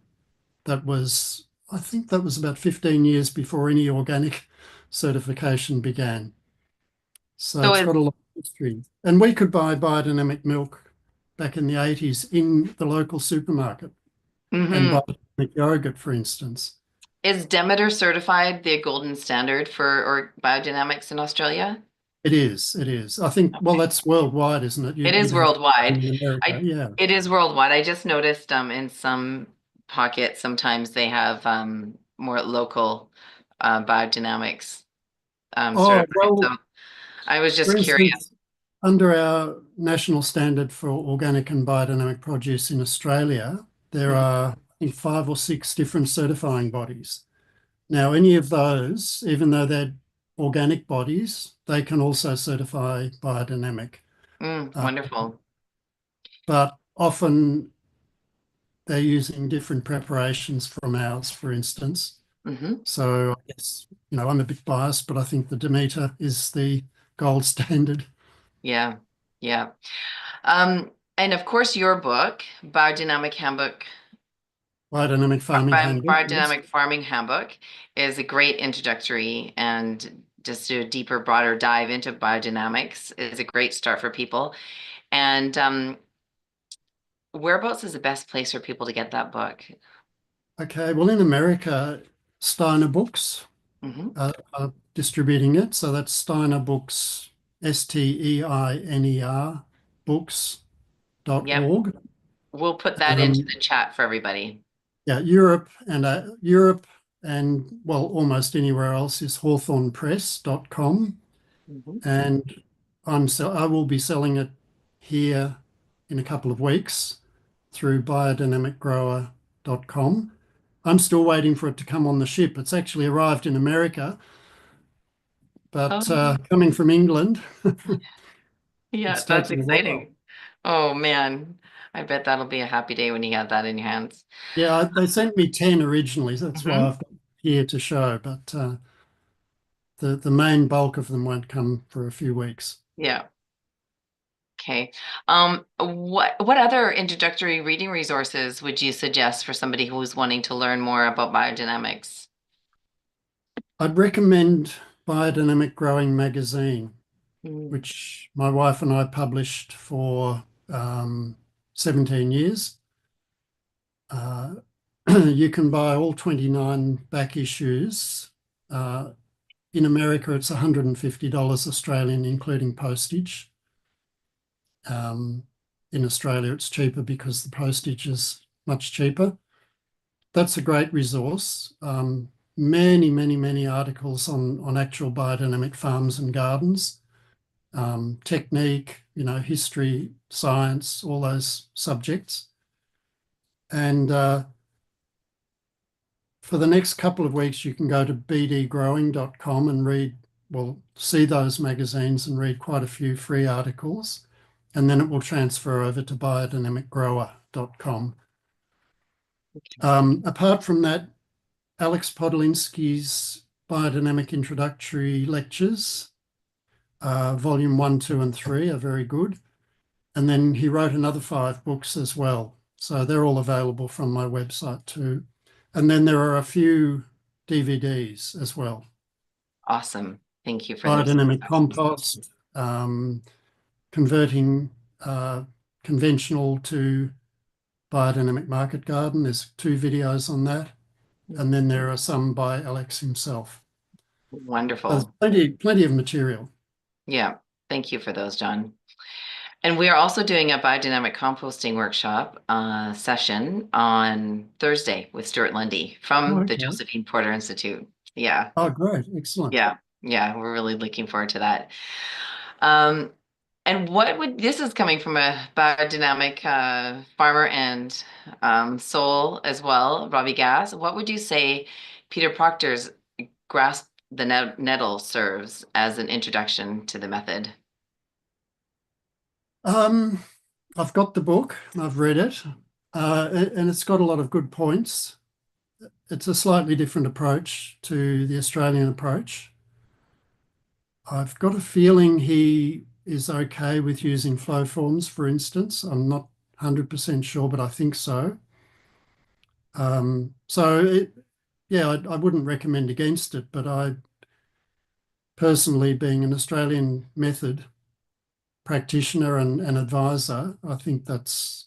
I think that was about 15 years before any organic certification began. So So it's is got a lot of history. And we could buy biodynamic milk back in the 80s in the local supermarket and mhm. biodynamic yogurt, for instance. Is Demeter certified the golden standard for or biodynamics in Australia? It is, it is. I think, well, Okay. that's worldwide, isn't it? It You'd is have worldwide. in America, I yeah. it is worldwide. I just noticed in some pockets sometimes they have more local biodynamics Oh, certified. So well, I was for just curious. instance, under our national standard for organic and biodynamic produce in Australia, there Mhm. are, I think, 5 or 6 different certifying bodies. Now, any of those, even though they're organic bodies, they can also certify biodynamic. Uh, Wonderful. but often they're using different preparations from ours, for instance. Hmm. So I guess, I'm a bit biased, but I think the Demeter is the gold standard. Yeah. Yeah. And of course your book, Biodynamic Handbook Biodynamic farming handbook, yes. Biodynamic Farming Handbook is a great introductory and just do a deeper, broader dive into biodynamics is a great start for people. And whereabouts is the best place for people to get that book? Okay, well, in America, Steiner Books Hmm. are distributing it. So that's Steiner Books, Steiner Yep. books.org. We'll put that into Um, the chat for everybody. yeah, Europe and well, almost anywhere else is hawthornepress.com. Mhm. And I will be selling it here in a couple of weeks through biodynamicgrower.com. I'm still waiting for it to come on the ship. It's actually arrived in America, Oh, but coming from England, yeah, it's that's taking a while. exciting. Oh man, I bet that'll be a happy day when you have that in your hands. Yeah, they sent me 10 originally. So that's why Hmm. I've got here to show, but the main bulk of them won't come for a few weeks. Yeah. Okay. What other introductory reading resources would you suggest for somebody who's wanting to learn more about biodynamics? I'd recommend Biodynamic Growing Magazine, Mm. which my wife and I published for um, 17 years. Uh, you can buy all 29 back issues. Uh, in America, it's $150 Australian, including postage. Um, in Australia, it's cheaper because the postage is much cheaper. That's a great resource. Many articles on actual biodynamic farms and gardens, technique, history, science, all those subjects. And for the next couple of weeks, you can go to bdgrowing.com and see those magazines and read quite a few free articles. And then it will transfer over to biodynamicgrower.com. Apart from that, Alex Podolinsky's Biodynamic Introductory Lectures, Volume 1, 2, and 3 are very good. And then he wrote another 5 books as well. So they're all available from my website too. And then there are a few DVDs as well. Awesome. Thank you for those Biodynamic suggestions. compost, converting conventional to biodynamic market garden. There's 2 videos on that. And then there are some by Alex himself. So Wonderful. there's plenty of material. Yeah. Thank you for those, John. And we are also doing a biodynamic composting workshop session on Thursday with Stuart Lundy Oh, from the okay. Josephine Porter Institute. Yeah. Oh, great. Excellent. Yeah. Yeah. We're really looking forward to that. Um, and this is coming from a biodynamic farmer and soul as well, Robbie Gass. What would you say Peter Proctor's Grasp the Nettle serves as an introduction to the method? Um, I've got the book, I've read it, and it's got a lot of good points. It's a slightly different approach to the Australian approach. I've got a feeling he is okay with using flow forms, for instance. I'm not 100% sure, but I think so. Yeah, I wouldn't recommend against it, but I personally, being an Australian method practitioner and advisor, I think that's,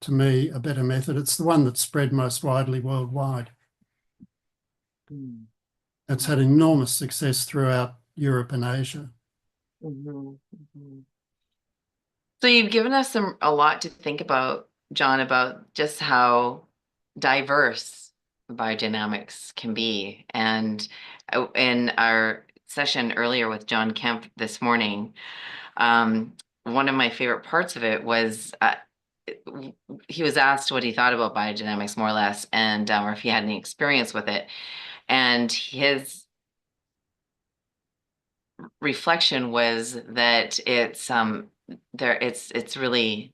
to me, a better method. It's the one that's spread most widely worldwide. Mm. It's had enormous success throughout Europe and Asia. Mhm, mhm. So you've given us a lot to think about, John, about just how diverse biodynamics can be. And in our session earlier with John Kemp this morning, one of my favorite parts of it was he was asked what he thought about biodynamics more or less, and or if he had any experience with it. And his reflection was that it's really,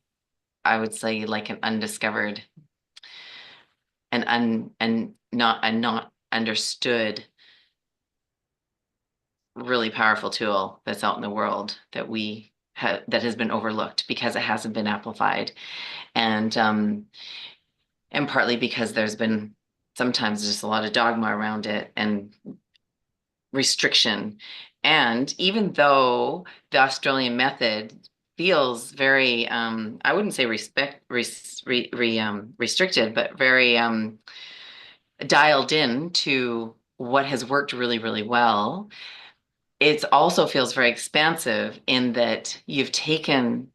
I would say, like an undiscovered and not understood really powerful tool that's out in the world that that has been overlooked because it hasn't been amplified, and and partly because there's been sometimes just a lot of dogma around it and restriction. And even though the Australian method feels very, I wouldn't say restricted, but very dialed in to what has worked really, really well. It also feels very expansive in that you've taken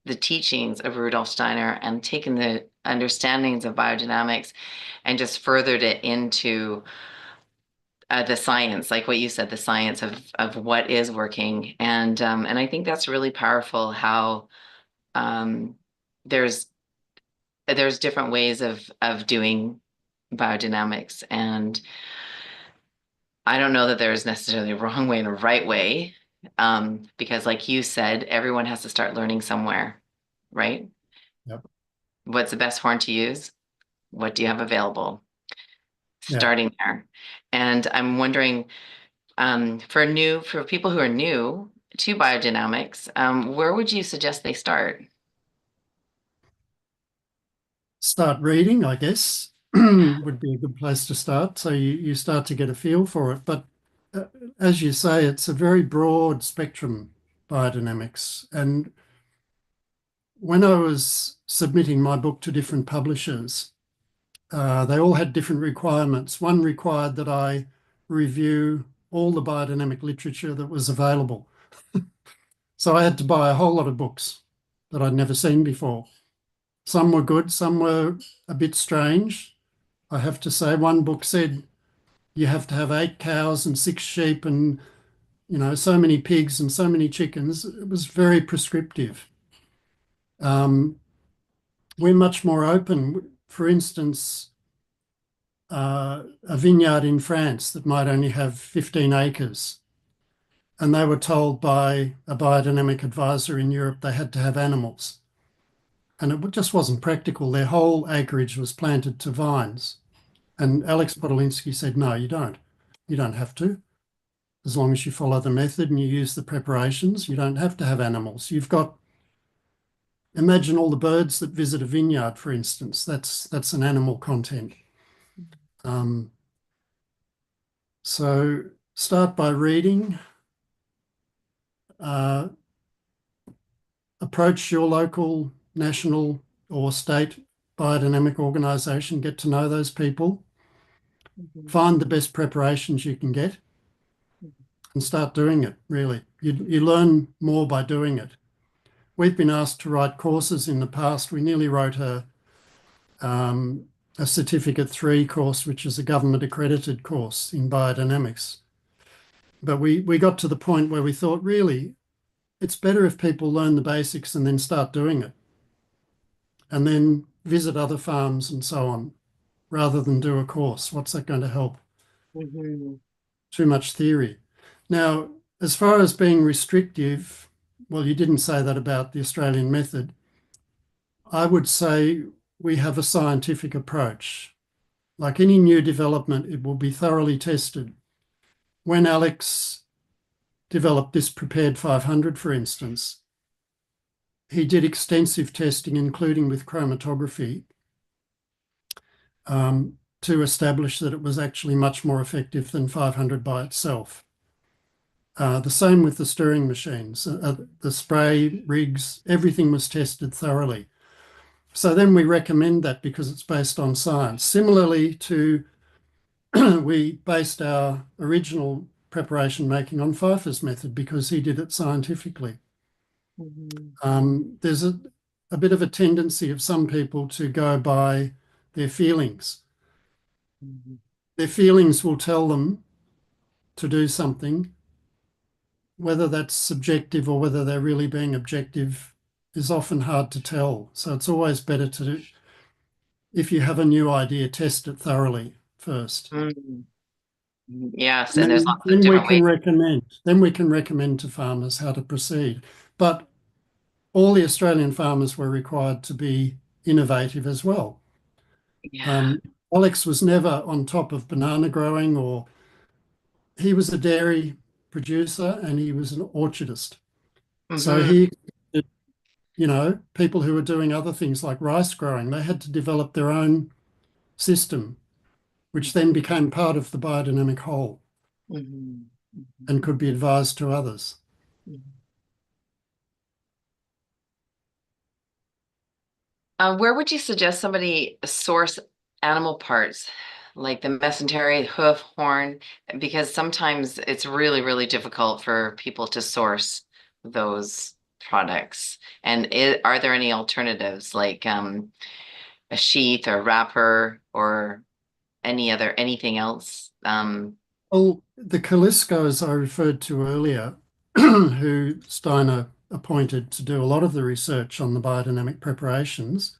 the teachings of Rudolf Steiner and taken the understandings of biodynamics and just furthered it into the science, like what you said, the science of what is working, and I think that's really powerful. How um, there's there's different ways of doing biodynamics, and I don't know that there's necessarily a wrong way and a right way, because like you said, everyone has to start learning somewhere, right? Yep. What's the best horn to use? What do you have available? Yeah. Starting there. And I'm wondering, for people who are new to biodynamics, where would you suggest they start? Start reading, I guess, would be a good place to start. So you start to get a feel for it. But uh, as you say, it's a very broad spectrum, biodynamics. And when I was submitting my book to different publishers, they all had different requirements. One required that I review all the biodynamic literature that was available. So I had to buy a whole lot of books that I'd never seen before. Some were good, some were a bit strange. I have to say, one book said you have to have 8 cows and 6 sheep and, so many pigs and so many chickens. It was very prescriptive. Um, we're much more open. For instance, a vineyard in France that might only have 15 acres, and they were told by a biodynamic advisor in Europe they had to have animals. And it just wasn't practical. Their whole acreage was planted to vines. And Alex Podolinsky said, no, you don't. You don't have to. As long as you follow the method and you use the preparations, you don't have to have animals. Imagine all the birds that visit a vineyard, for instance. That's an animal content. Um, so start by reading, uh, approach your local, national or state biodynamic organisation, get to know those people, Mhm. find the best preparations you can get and start doing it, really. You learn more by doing it. We've been asked to write courses in the past. We nearly wrote um, a Certificate 3 course, which is a government accredited course in biodynamics. But we got to the point where we thought, really, it's better if people learn the basics and then start doing it and then visit other farms and so on, rather than do a course. What's that going to help? Mhm. Too much theory. Now, as far as being restrictive, well, you didn't say that about the Australian method. I would say we have a scientific approach. Like any new development, it will be thoroughly tested. When Alex developed this prepared 500, for instance, he did extensive testing, including with chromatography, to establish that it was actually much more effective than 500 by itself. The same with the stirring machines, the spray rigs, everything was tested thoroughly. So then we recommend that because it's based on science. Similarly to, we based our original preparation making on Pfeiffer's method because he did it scientifically. Mhm. There's a bit of a tendency of some people to go by their feelings. Mhm. Their feelings will tell them to do something, whether that's subjective or whether they're really being objective is often hard to tell. So it's always better to, if you have a new idea, test it thoroughly first. Mhm. Yes, And and there's then, lots of then we different can ways. recommend, then we can recommend to farmers how to proceed. But all the Australian farmers were required to be innovative as well. Yeah. Um, Alex was never on top of banana growing, or he was a dairy producer and he was an orchardist. So Hmm. he, people who were doing other things like rice growing, they had to develop their own system, which then became part of the biodynamic whole Hmm. and could be advised to others. Hmm. Where would you suggest somebody source animal parts, like the mesentery, hoof, horn? Because sometimes it's really, really difficult for people to source those products. And are there any alternatives, like a sheath or wrapper or anything else? Well, the Calliscos I referred to earlier, who Steiner appointed to do a lot of the research on the biodynamic preparations,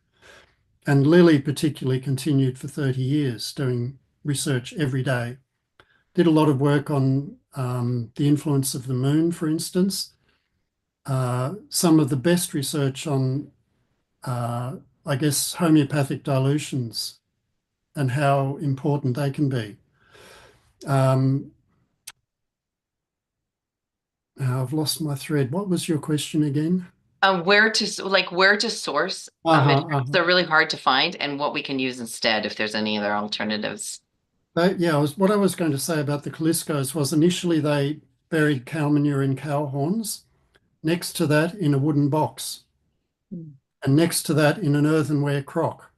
and Lilly particularly continued for 30 years doing research every day. Did a lot of work on the influence of the moon, for instance. Some of the best research on, I guess, homeopathic dilutions and how important they can be. Um, Now I've lost my thread. What was your question again? Where to source Uh-huh, materials. uh-huh. They're really hard to find, and what we can use instead if there's any other alternatives. Yeah, what I was going to say about the Calliscos was initially they buried cow manure in cow horns, next to that in a wooden box, Mm. and next to that in an earthenware crock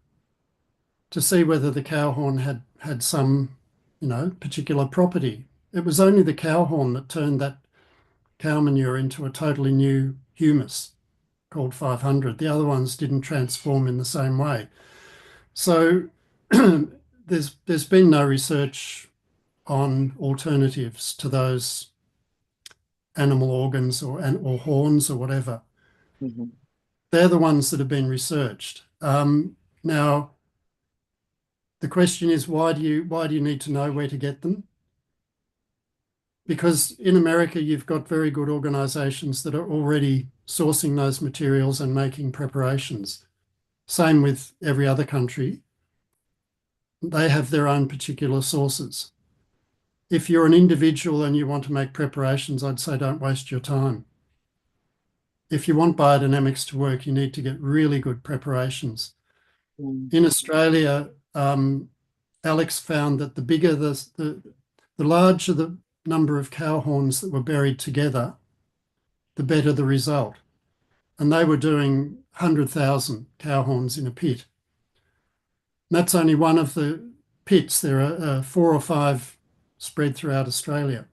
to see whether the cow horn had some, particular property. It was only the cow horn that turned that cow manure into a totally new humus called 500. The other ones didn't transform in the same way. So there's been no research on alternatives to those animal organs or horns or whatever. Mhm. They're the ones that have been researched. Now, the question is, why do you need to know where to get them? Because in America, you've got very good organisations that are already sourcing those materials and making preparations. Same with every other country. They have their own particular sources. If you're an individual and you want to make preparations, I'd say don't waste your time. If you want biodynamics to work, you need to get really good preparations. Mm. In Australia, Alex found that the larger the number of cow horns that were buried together, the better the result. And they were doing 100,000 cow horns in a pit. And that's only one of the pits. There are 4 or 5 spread throughout Australia.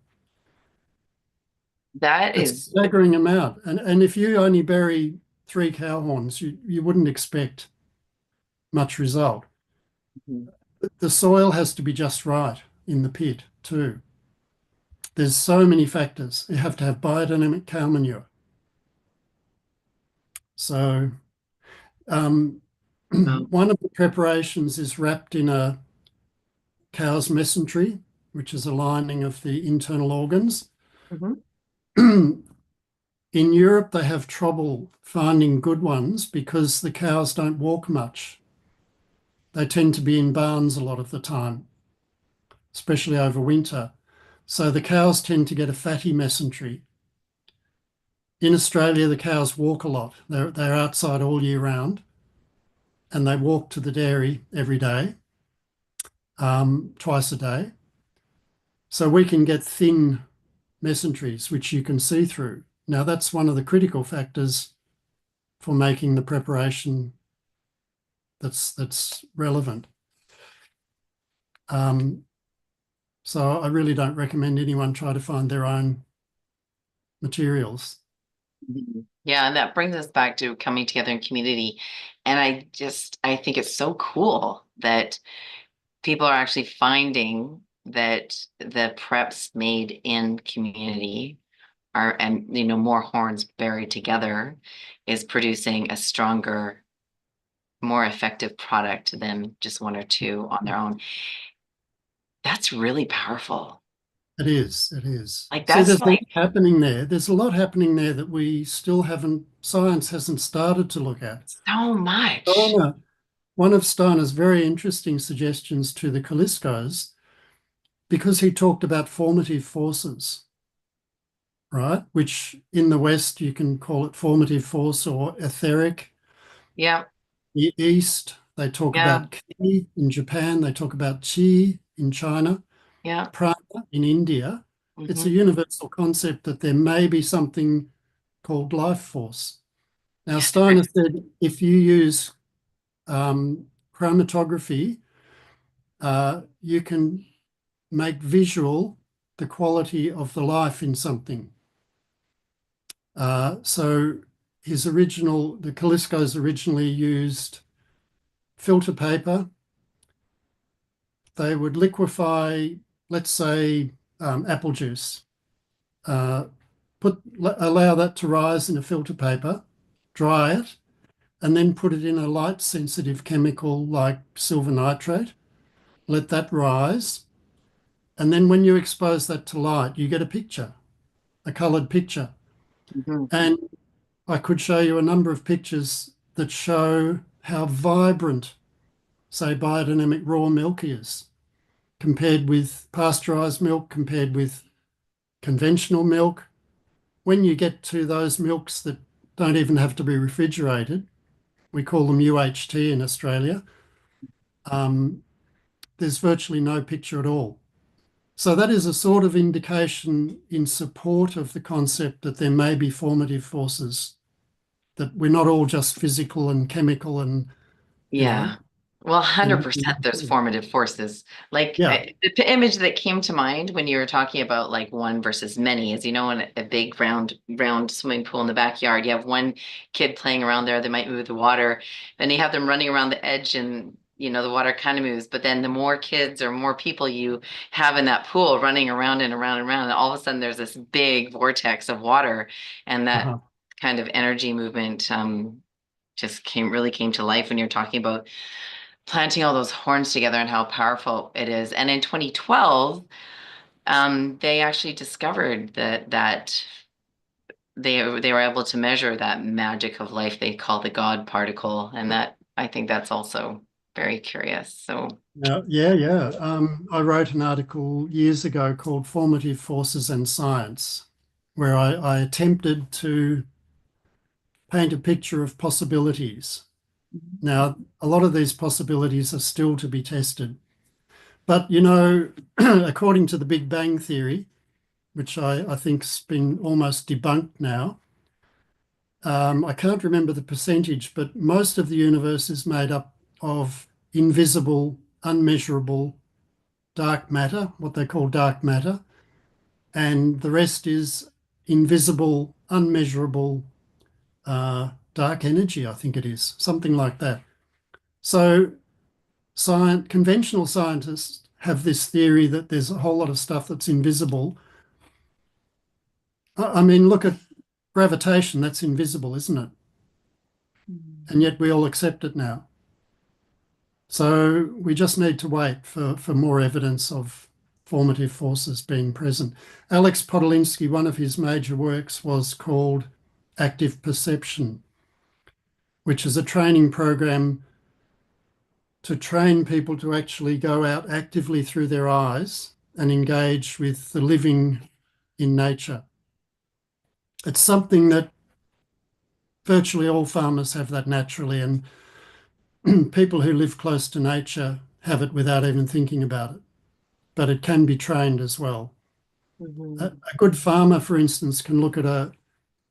That It's a is, staggering amount. And if you only bury 3 cow horns, you wouldn't expect much result. Mhm. The soil has to be just right in the pit too. There's so many factors. You have to have biodynamic cow manure. So um, Wow. one of the preparations is wrapped in a cow's mesentery, which is a lining of the internal organs. Mhm. In Europe, they have trouble finding good ones because the cows don't walk much. They tend to be in barns a lot of the time, especially over winter. So the cows tend to get a fatty mesentery. In Australia, the cows walk a lot. They're outside all year round and they walk to the dairy every day, twice a day. So we can get thin mesenteries, which you can see through. Now, that's one of the critical factors for making the preparation that's relevant. Um, so I really don't recommend anyone try to find their own materials. Mhm. Yeah, and that brings us back to coming together in community. And I think it's so cool that people are actually finding that the preps made in community and more horns buried together is producing a stronger, more effective product than just one or two on their own. That's really powerful. It is, it is. Like See, that's there's a lot like happening there. There's a lot happening there that we still haven't, science hasn't started to look at. so much. Steiner, one of Steiner's very interesting suggestions to the Calliscos, because he talked about formative forces, right? Which in the West you can call it formative force or etheric. Yeah, The East, they talk yeah, about ki. In Japan, they talk about chi. In China, yeah. prana. In India, it's a Hmm. universal concept that there may be something called life force. Now, Steiner said if you use chromatography, you can make visual the quality of the life in something. So the Callisto's originally used filter paper. They would liquefy, let's say, apple juice, uh, allow that to rise in a filter paper, dry it, and then put it in a light sensitive chemical like silver nitrate, let that rise. And then when you expose that to light, you get a picture, a coloured picture. Mhm. And I could show you a number of pictures that show how vibrant, say, biodynamic raw milk is compared with pasteurized milk, compared with conventional milk. When you get to those milks that don't even have to be refrigerated, we call them UHT in Australia, um, there's virtually no picture at all. So that is a sort of indication in support of the concept that there may be formative forces, that we're not all just physical and chemical and, you know, Yeah. Well, in, 100% there's formative forces. Like yeah. the image that came to mind when you were talking about like one versus many is, in a big round swimming pool in the backyard, you have one kid playing around there, they might move the water, and you have them running around the edge and the water kind of moves. But then the more kids or more people you have in that pool running around and around and around, and all of a sudden there's this big vortex of water and that Uh-huh. kind of energy movement just really came to life when you're talking about planting all those horns together and how powerful it is. And in 2012, they actually discovered that they were able to measure that magic of life they call the God particle, and that I think that's also very curious. So Yeah. I wrote an article years ago called Formative Forces and Science, where I attempted to paint a picture of possibilities. Now, a lot of these possibilities are still to be tested. But, according to the Big Bang Theory, which I think's been almost debunked now, I can't remember the percentage, but most of the universe is made up of invisible, unmeasurable dark matter, what they call dark matter, and the rest is invisible, unmeasurable dark energy, I think it is, something like that. So conventional scientists have this theory that there's a whole lot of stuff that's invisible. I mean, look at gravitation, that's invisible, isn't it? And yet we all accept it now. So we just need to wait for more evidence of formative forces being present. Alex Podolinsky, one of his major works was called Active Perception, which is a training program to train people to actually go out actively through their eyes and engage with the living in nature. It's something that virtually all farmers have that naturally, and people who live close to nature have it without even thinking about it. But it can be trained as well. mhm, A good farmer, for instance, can look at a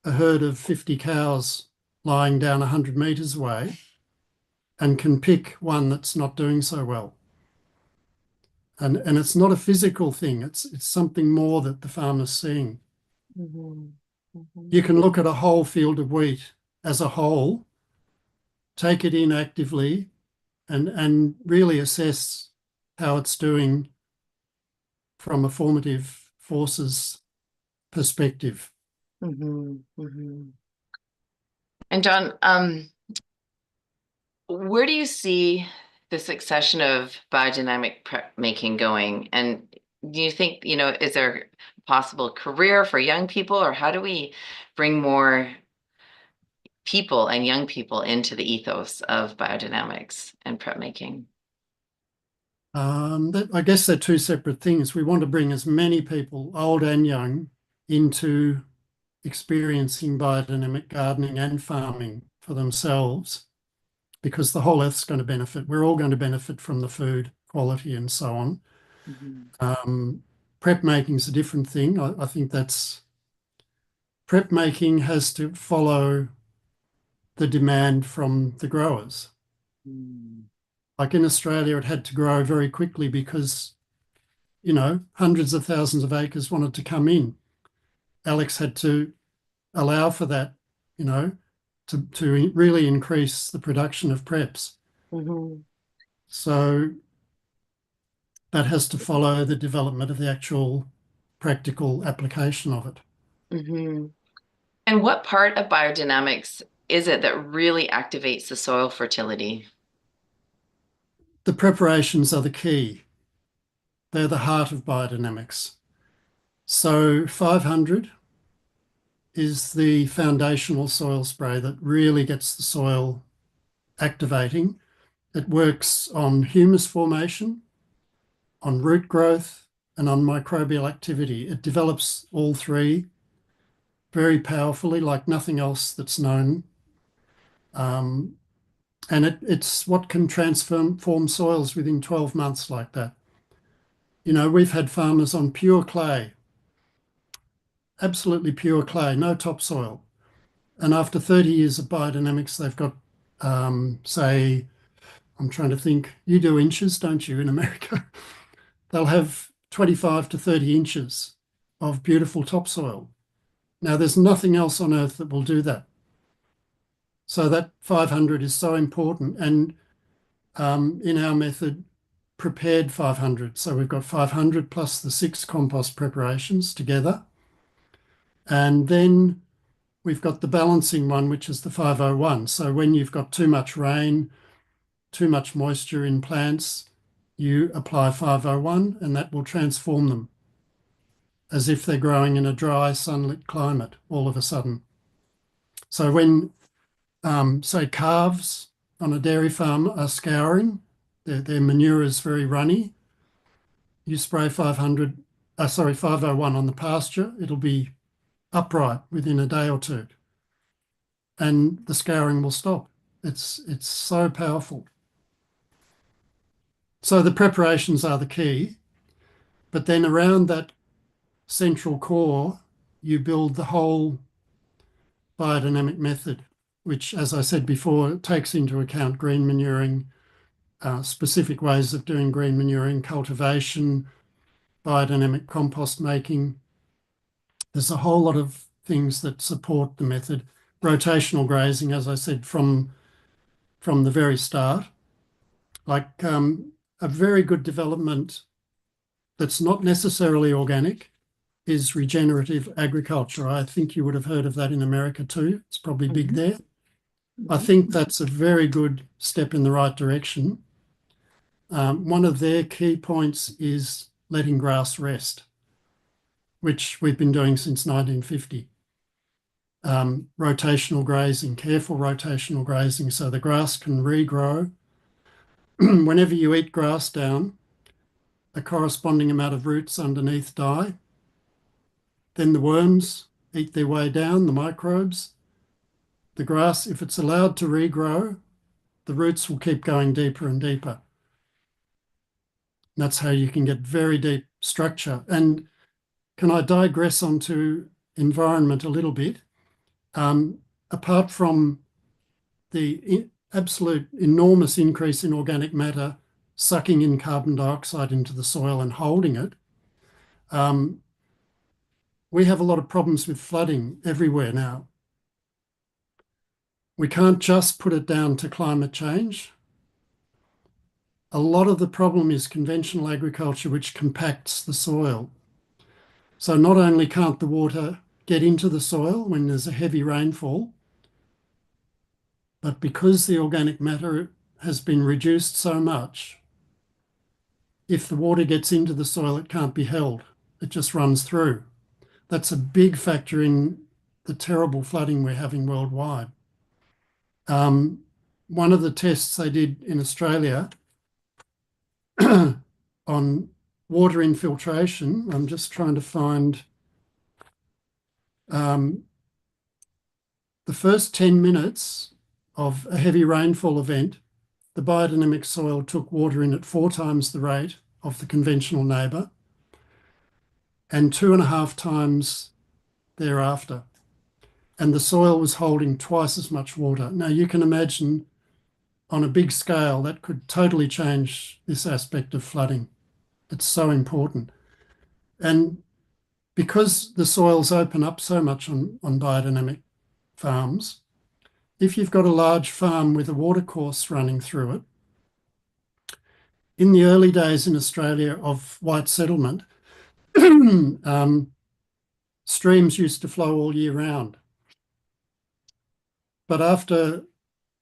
herd of 50 cows lying down 100 metres away and can pick one that's not doing so well. And it's not a physical thing, it's something more that the farmer's seeing. mhm, mhm, You can look at a whole field of wheat as a whole, take it in actively, and really assess how it's doing from a formative forces perspective. mhm, mhm. And John, where do you see the succession of biodynamic prep making going? And do you think, is there a possible career for young people, or how do we bring more people and young people into the ethos of biodynamics and prep making? I guess they're two separate things. We want to bring as many people, old and young, into experiencing biodynamic gardening and farming for themselves, because the whole earth's going to benefit. We're all going to benefit from the food quality and so on. Mhm, Prep making is a different thing. I think prep making has to follow the demand from the growers. Mm. Like in Australia, it had to grow very quickly because, hundreds of thousands of acres wanted to come in. Alex had to allow for that, you know, to really increase the production of preps. Mhm. So that has to follow the development of the actual practical application of it. Mhm. And what part of biodynamics is it that really activates the soil fertility? The preparations are the key. They're the heart of biodynamics. So 500 is the foundational soil spray that really gets the soil activating. It works on humus formation, on root growth, and on microbial activity. It develops all three very powerfully, like nothing else that's known. Um, and it's what can transform soils within 12 months like that. We've had farmers on pure clay, absolutely pure clay, no topsoil. And after 30 years of biodynamics, they've got, say, I'm trying to think, you do inches, don't you, in America? They'll have 25 to 30 inches of beautiful topsoil. Now, there's nothing else on earth that will do that. So that 500 is so important. And in our method, prepared 500. So we've got 500 plus the 6 compost preparations together. And then we've got the balancing one, which is the 501. So when you've got too much rain, too much moisture in plants, you apply 501 and that will transform them as if they're growing in a dry, sunlit climate all of a sudden. So when, say, calves on a dairy farm are scouring, their manure is very runny, you spray 501 on the pasture, it'll be upright within a day or two and the scouring will stop. It's so powerful. So the preparations are the key, but then around that central core, you build the whole biodynamic method, which, as I said before, takes into account green manuring, specific ways of doing green manuring, cultivation, biodynamic compost making. There's a whole lot of things that support the method. Rotational grazing, as I said, from the very start, like a very good development that's not necessarily organic is regenerative agriculture. I think you would have heard of that in America too. It's probably big Mhm. there. I Mhm. think that's a very good step in the right direction. One of their key points is letting grass rest, which we've been doing since 1950. Rotational grazing, careful rotational grazing, so the grass can regrow. Whenever you eat grass down, a corresponding amount of roots underneath die. Then the worms eat their way down, the microbes. The grass, if it's allowed to regrow, the roots will keep going deeper and deeper. That's how you can get very deep structure. And can I digress onto environment a little bit? Apart from the absolute enormous increase in organic matter sucking in carbon dioxide into the soil and holding it, um, we have a lot of problems with flooding everywhere now. We can't just put it down to climate change. A lot of the problem is conventional agriculture, which compacts the soil. So not only can't the water get into the soil when there's a heavy rainfall, but because the organic matter has been reduced so much, if the water gets into the soil, it can't be held. It just runs through. That's a big factor in the terrible flooding we're having worldwide. Um, One of the tests they did in Australia on water infiltration, I'm just trying to find um, the first 10 minutes of a heavy rainfall event, the biodynamic soil took water in at 4 times the rate of the conventional neighbour and 2.5 times thereafter. And the soil was holding twice as much water. Now you can imagine on a big scale, that could totally change this aspect of flooding. It's so important. And because the soils open up so much on biodynamic farms, if you've got a large farm with a watercourse running through it, in the early days in Australia of white settlement, streams used to flow all year round. But after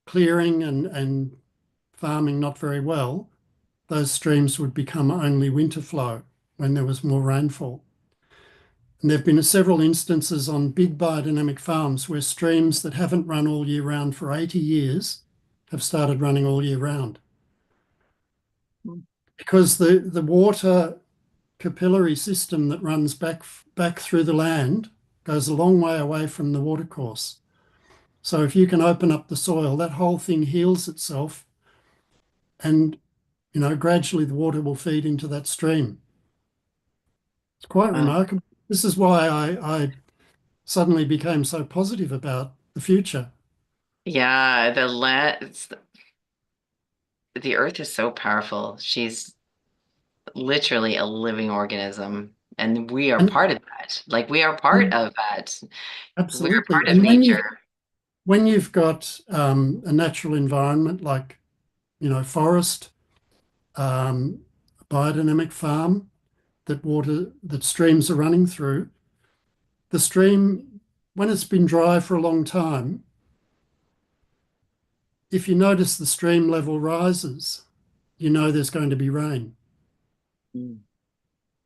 clearing and farming not very well, those streams would become only winter flow when there was more rainfall. And there have been several instances on big biodynamic farms where streams that haven't run all year round for 80 years have started running all year round. Because the water capillary system that runs back through the land goes a long way away from the watercourse. So if you can open up the soil, that whole thing heals itself, and gradually the water will feed into that stream. It's quite remarkable. This is why I suddenly became so positive about the future. Yeah, the earth is so powerful. She's literally a living organism, and we are And, part of that. Like we are part and of that. We're absolutely. part of And nature. when you've got a natural environment like forest, um, a biodynamic farm that streams are running through, the stream, when it's been dry for a long time, if you notice the stream level rises, you know there's going to be rain. Mm.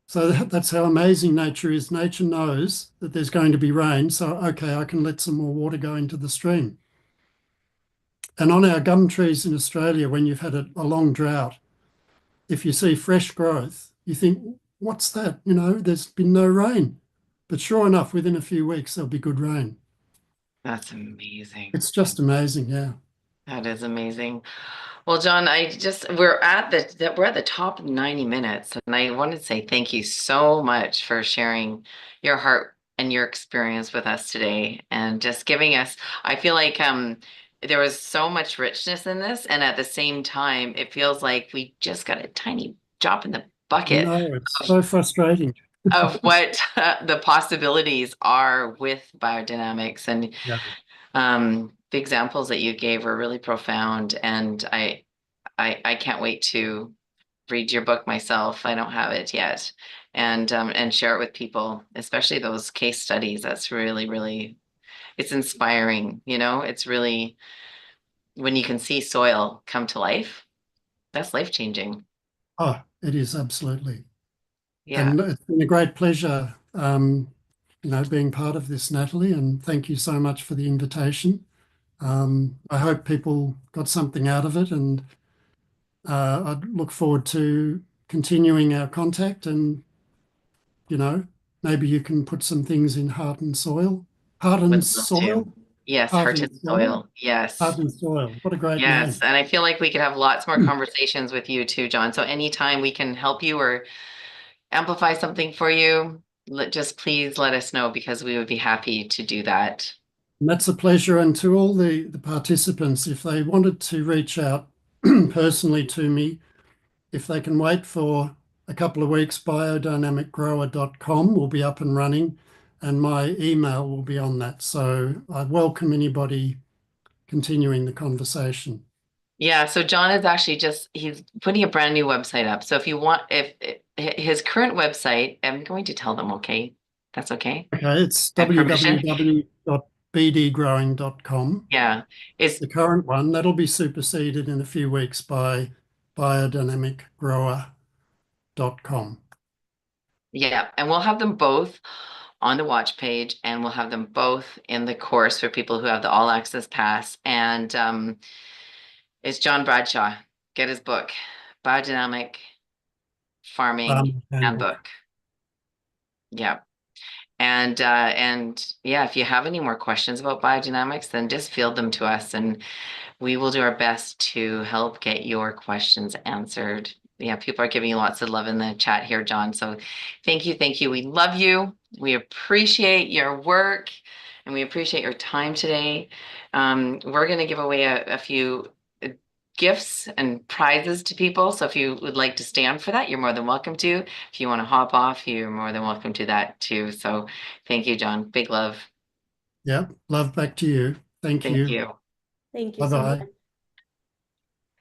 So that's how amazing nature is. Nature knows that there's going to be rain, so okay, I can let some more water go into the stream. And on our gum trees in Australia, when you've had a long drought, if you see fresh growth, you think, what's that? There's been no rain. But sure enough, within a few weeks, there'll be good rain. That's amazing. It's just amazing, yeah. That is amazing. Well, John, we're at the top of 90 minutes, and I wanted to say thank you so much for sharing your heart and your experience with us today, and just giving us. I feel like there was so much richness in this, and at the same time, it feels like we just got a tiny drop in the I bucket know, it's of so frustrating. of what the possibilities are with biodynamics, and Yeah. the examples that you gave were really profound, and I can't wait to read your book myself. I don't have it yet, and share it with people, especially those case studies. That's really, really, it's inspiring. It's really when you can see soil come to life, that's life changing. Oh, it is absolutely. Yeah. And it's been a great pleasure, being part of this, Natalie, and thank you so much for the invitation. I hope people got something out of it, and I look forward to continuing our contact, and, maybe you can put some things in Heart and Soil. Heart and Would love to. Soil? Yes, Heart heart and and Soil? soil. Yes. Heart and Soil. What a great Yes. name. And I feel like we could have lots more conversations with you too, John. So anytime we can help you or amplify something for you, just please let us know because we would be happy to do that. And that's a pleasure. And to all the participants, if they wanted to reach out personally to me, if they can wait for a couple of weeks, biodynamicgrower.com will be up and running, and my email will be on that. So I welcome anybody continuing the conversation. Yeah, so John is actually he's putting a brand new website up. So if you want, if his current website, I'm going to tell them, okay? That's okay. Okay, it's I have permission. www.bdgrowing.com. Yeah. Is The current one, that'll be superseded in a few weeks by biodynamicgrower.com. Yeah, and we'll have them both on the watch page, and we'll have them both in the course for people who have the all access pass. And it's John Bradshaw. Get his book, Biodynamic Farming Handbook. Handbook. Yeah. And yeah, if you have any more questions about biodynamics, then just field them to us, and we will do our best to help get your questions answered. Yeah, people are giving you lots of love in the chat here, John. So thank you, thank you. We love you. We appreciate your work, and we appreciate your time today. We're going to give away a few gifts and prizes to people. So if you would like to stand for that, you're more than welcome to. If you want to hop off, you're more than welcome to that too. So thank you, John. Big love. Yeah, love back to you. Thank Thank you. you. Thank you so much.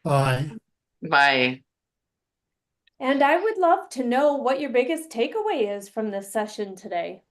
Bye-bye. Bye. Bye. And I would love to know what your biggest takeaway is from this session today.